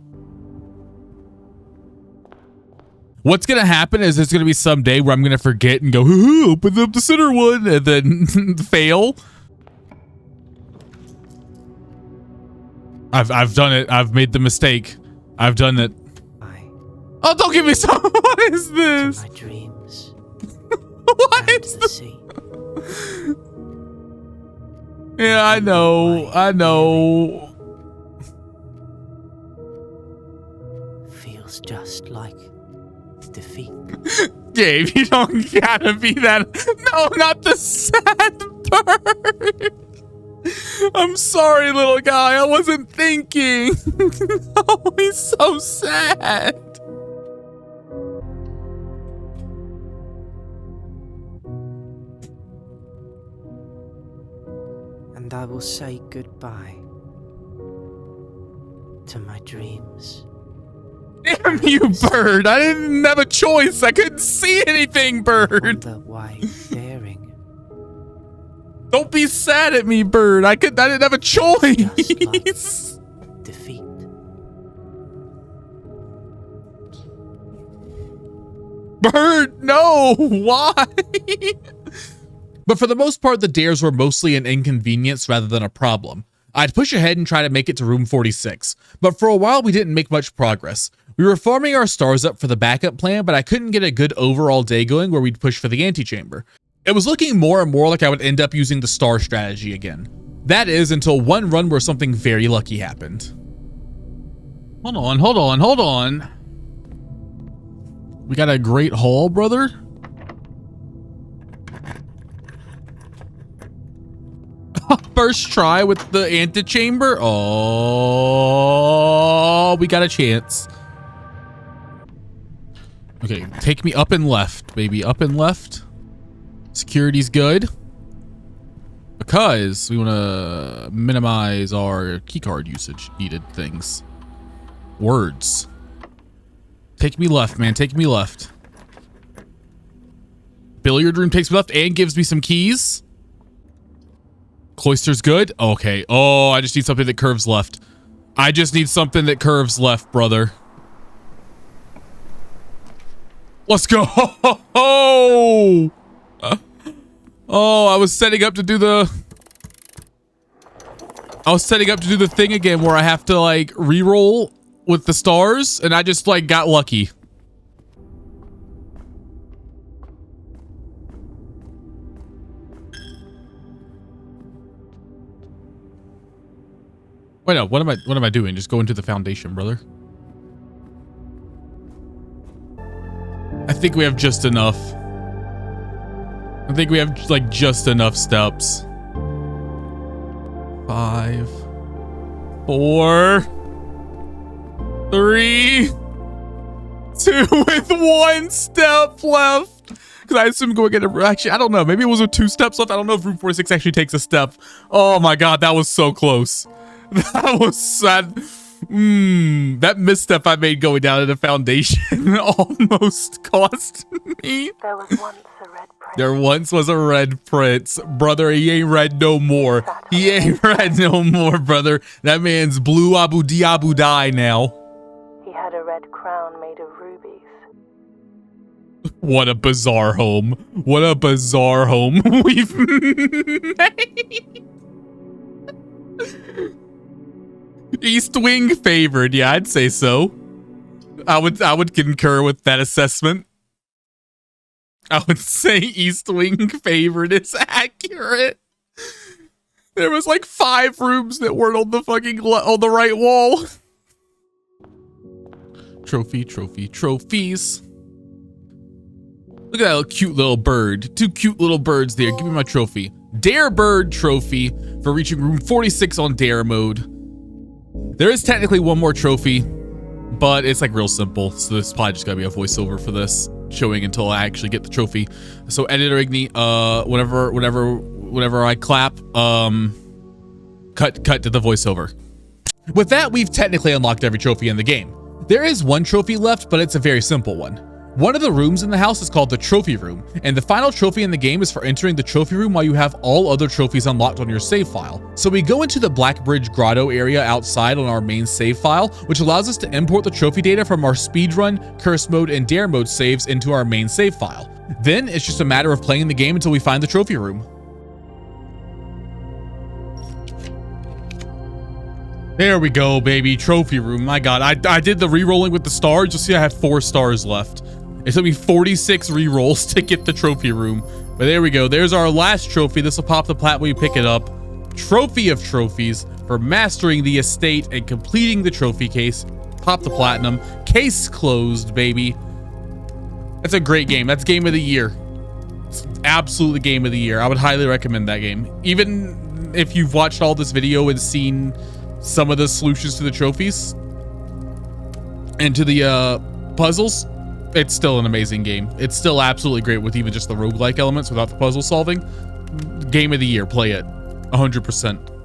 What's going to happen is there's going to be some day where I'm going to forget and go, open up the center one, and then fail. I've done it. I've made the mistake. I've done it. Oh, don't give me some. What is this? My dreams. What is this? Yeah, I know. I know. Feels just like defeat. Gabe, you don't gotta be that. No, not the sad bird. I'm sorry, little guy. I wasn't thinking. Oh, he's so sad. And I will say goodbye to my dreams. Damn you, bird. I didn't have a choice. I couldn't see anything, bird. Wonder why daring. Don't be sad at me, bird. I didn't have a choice. Like defeat. Bird, no. Why? But for the most part, the dares were mostly an inconvenience rather than a problem. I'd push ahead and try to make it to room 46, but for a while we didn't make much progress. We were farming our stars up for the backup plan, but I couldn't get a good overall day going where we'd push for the antechamber. It was looking more and more like I would end up using the star strategy again. That is, until one run where something very lucky happened. Hold on. We got a great haul, brother. First try with the antechamber. Oh, we got a chance. Okay, take me up and left, baby. Up and left. Security's good. Because we want to minimize our keycard usage needed things. Words. Take me left, man. Take me left. Billiard room takes me left and gives me some keys. Cloister's good. Okay. Oh, I just need something that curves left. I just need something that curves left, brother. Let's go. Oh, I was setting up to do the... thing again where I have to like re-roll with the stars, and I just like got lucky. Wait, no, what am I doing? Just go into the foundation, brother. I think we have just enough. I think we have like just enough steps. 5, 4, 3, 2 with 1 step left. Because I assume going into, actually, I don't know. Maybe it was with 2 steps left. I don't know if room 46 actually takes a step. Oh my God, that was so close. That was sad. That misstep I made going down to the foundation almost cost me. There was once a red prince. There once was a red prince. Brother, he ain't red no more. He ain't red no more, brother. That man's blue abu die now. He had a red crown made of rubies. What a bizarre home. What a bizarre home we've made. East Wing favored. Yeah, I'd say so. I would concur with that assessment. I would say East Wing favored is accurate. There was like 5 rooms that weren't on the fucking on the right wall. Trophies. Look at that cute little bird. 2 cute little birds there. Give me my trophy. Dare Bird trophy for reaching room 46 on Dare mode. There is technically one more trophy, but it's like real simple. So there's probably just gotta be a voiceover for this showing until I actually get the trophy. So editor Igni, whenever I clap, cut to the voiceover. With that, we've technically unlocked every trophy in the game. There is one trophy left, but it's a very simple one. One of the rooms in the house is called the trophy room, and the final trophy in the game is for entering the trophy room while you have all other trophies unlocked on your save file. So we go into the Black Bridge Grotto area outside on our main save file, which allows us to import the trophy data from our speedrun, curse mode, and dare mode saves into our main save file. Then it's just a matter of playing the game until we find the trophy room. There we go, baby. Trophy room. My God, I did the re-rolling with the stars. You'll see I have 4 stars left. It took me 46 re-rolls to get the trophy room. But there we go. There's our last trophy. This will pop the plat when you pick it up. Trophy of trophies for mastering the estate and completing the trophy case. Pop the platinum. Case closed, baby. That's a great game. That's game of the year. It's absolutely game of the year. I would highly recommend that game. Even if you've watched all this video and seen some of the solutions to the trophies and to the puzzles, it's still an amazing game. It's still absolutely great with even just the roguelike elements without the puzzle solving. Game of the year. Play it 100%.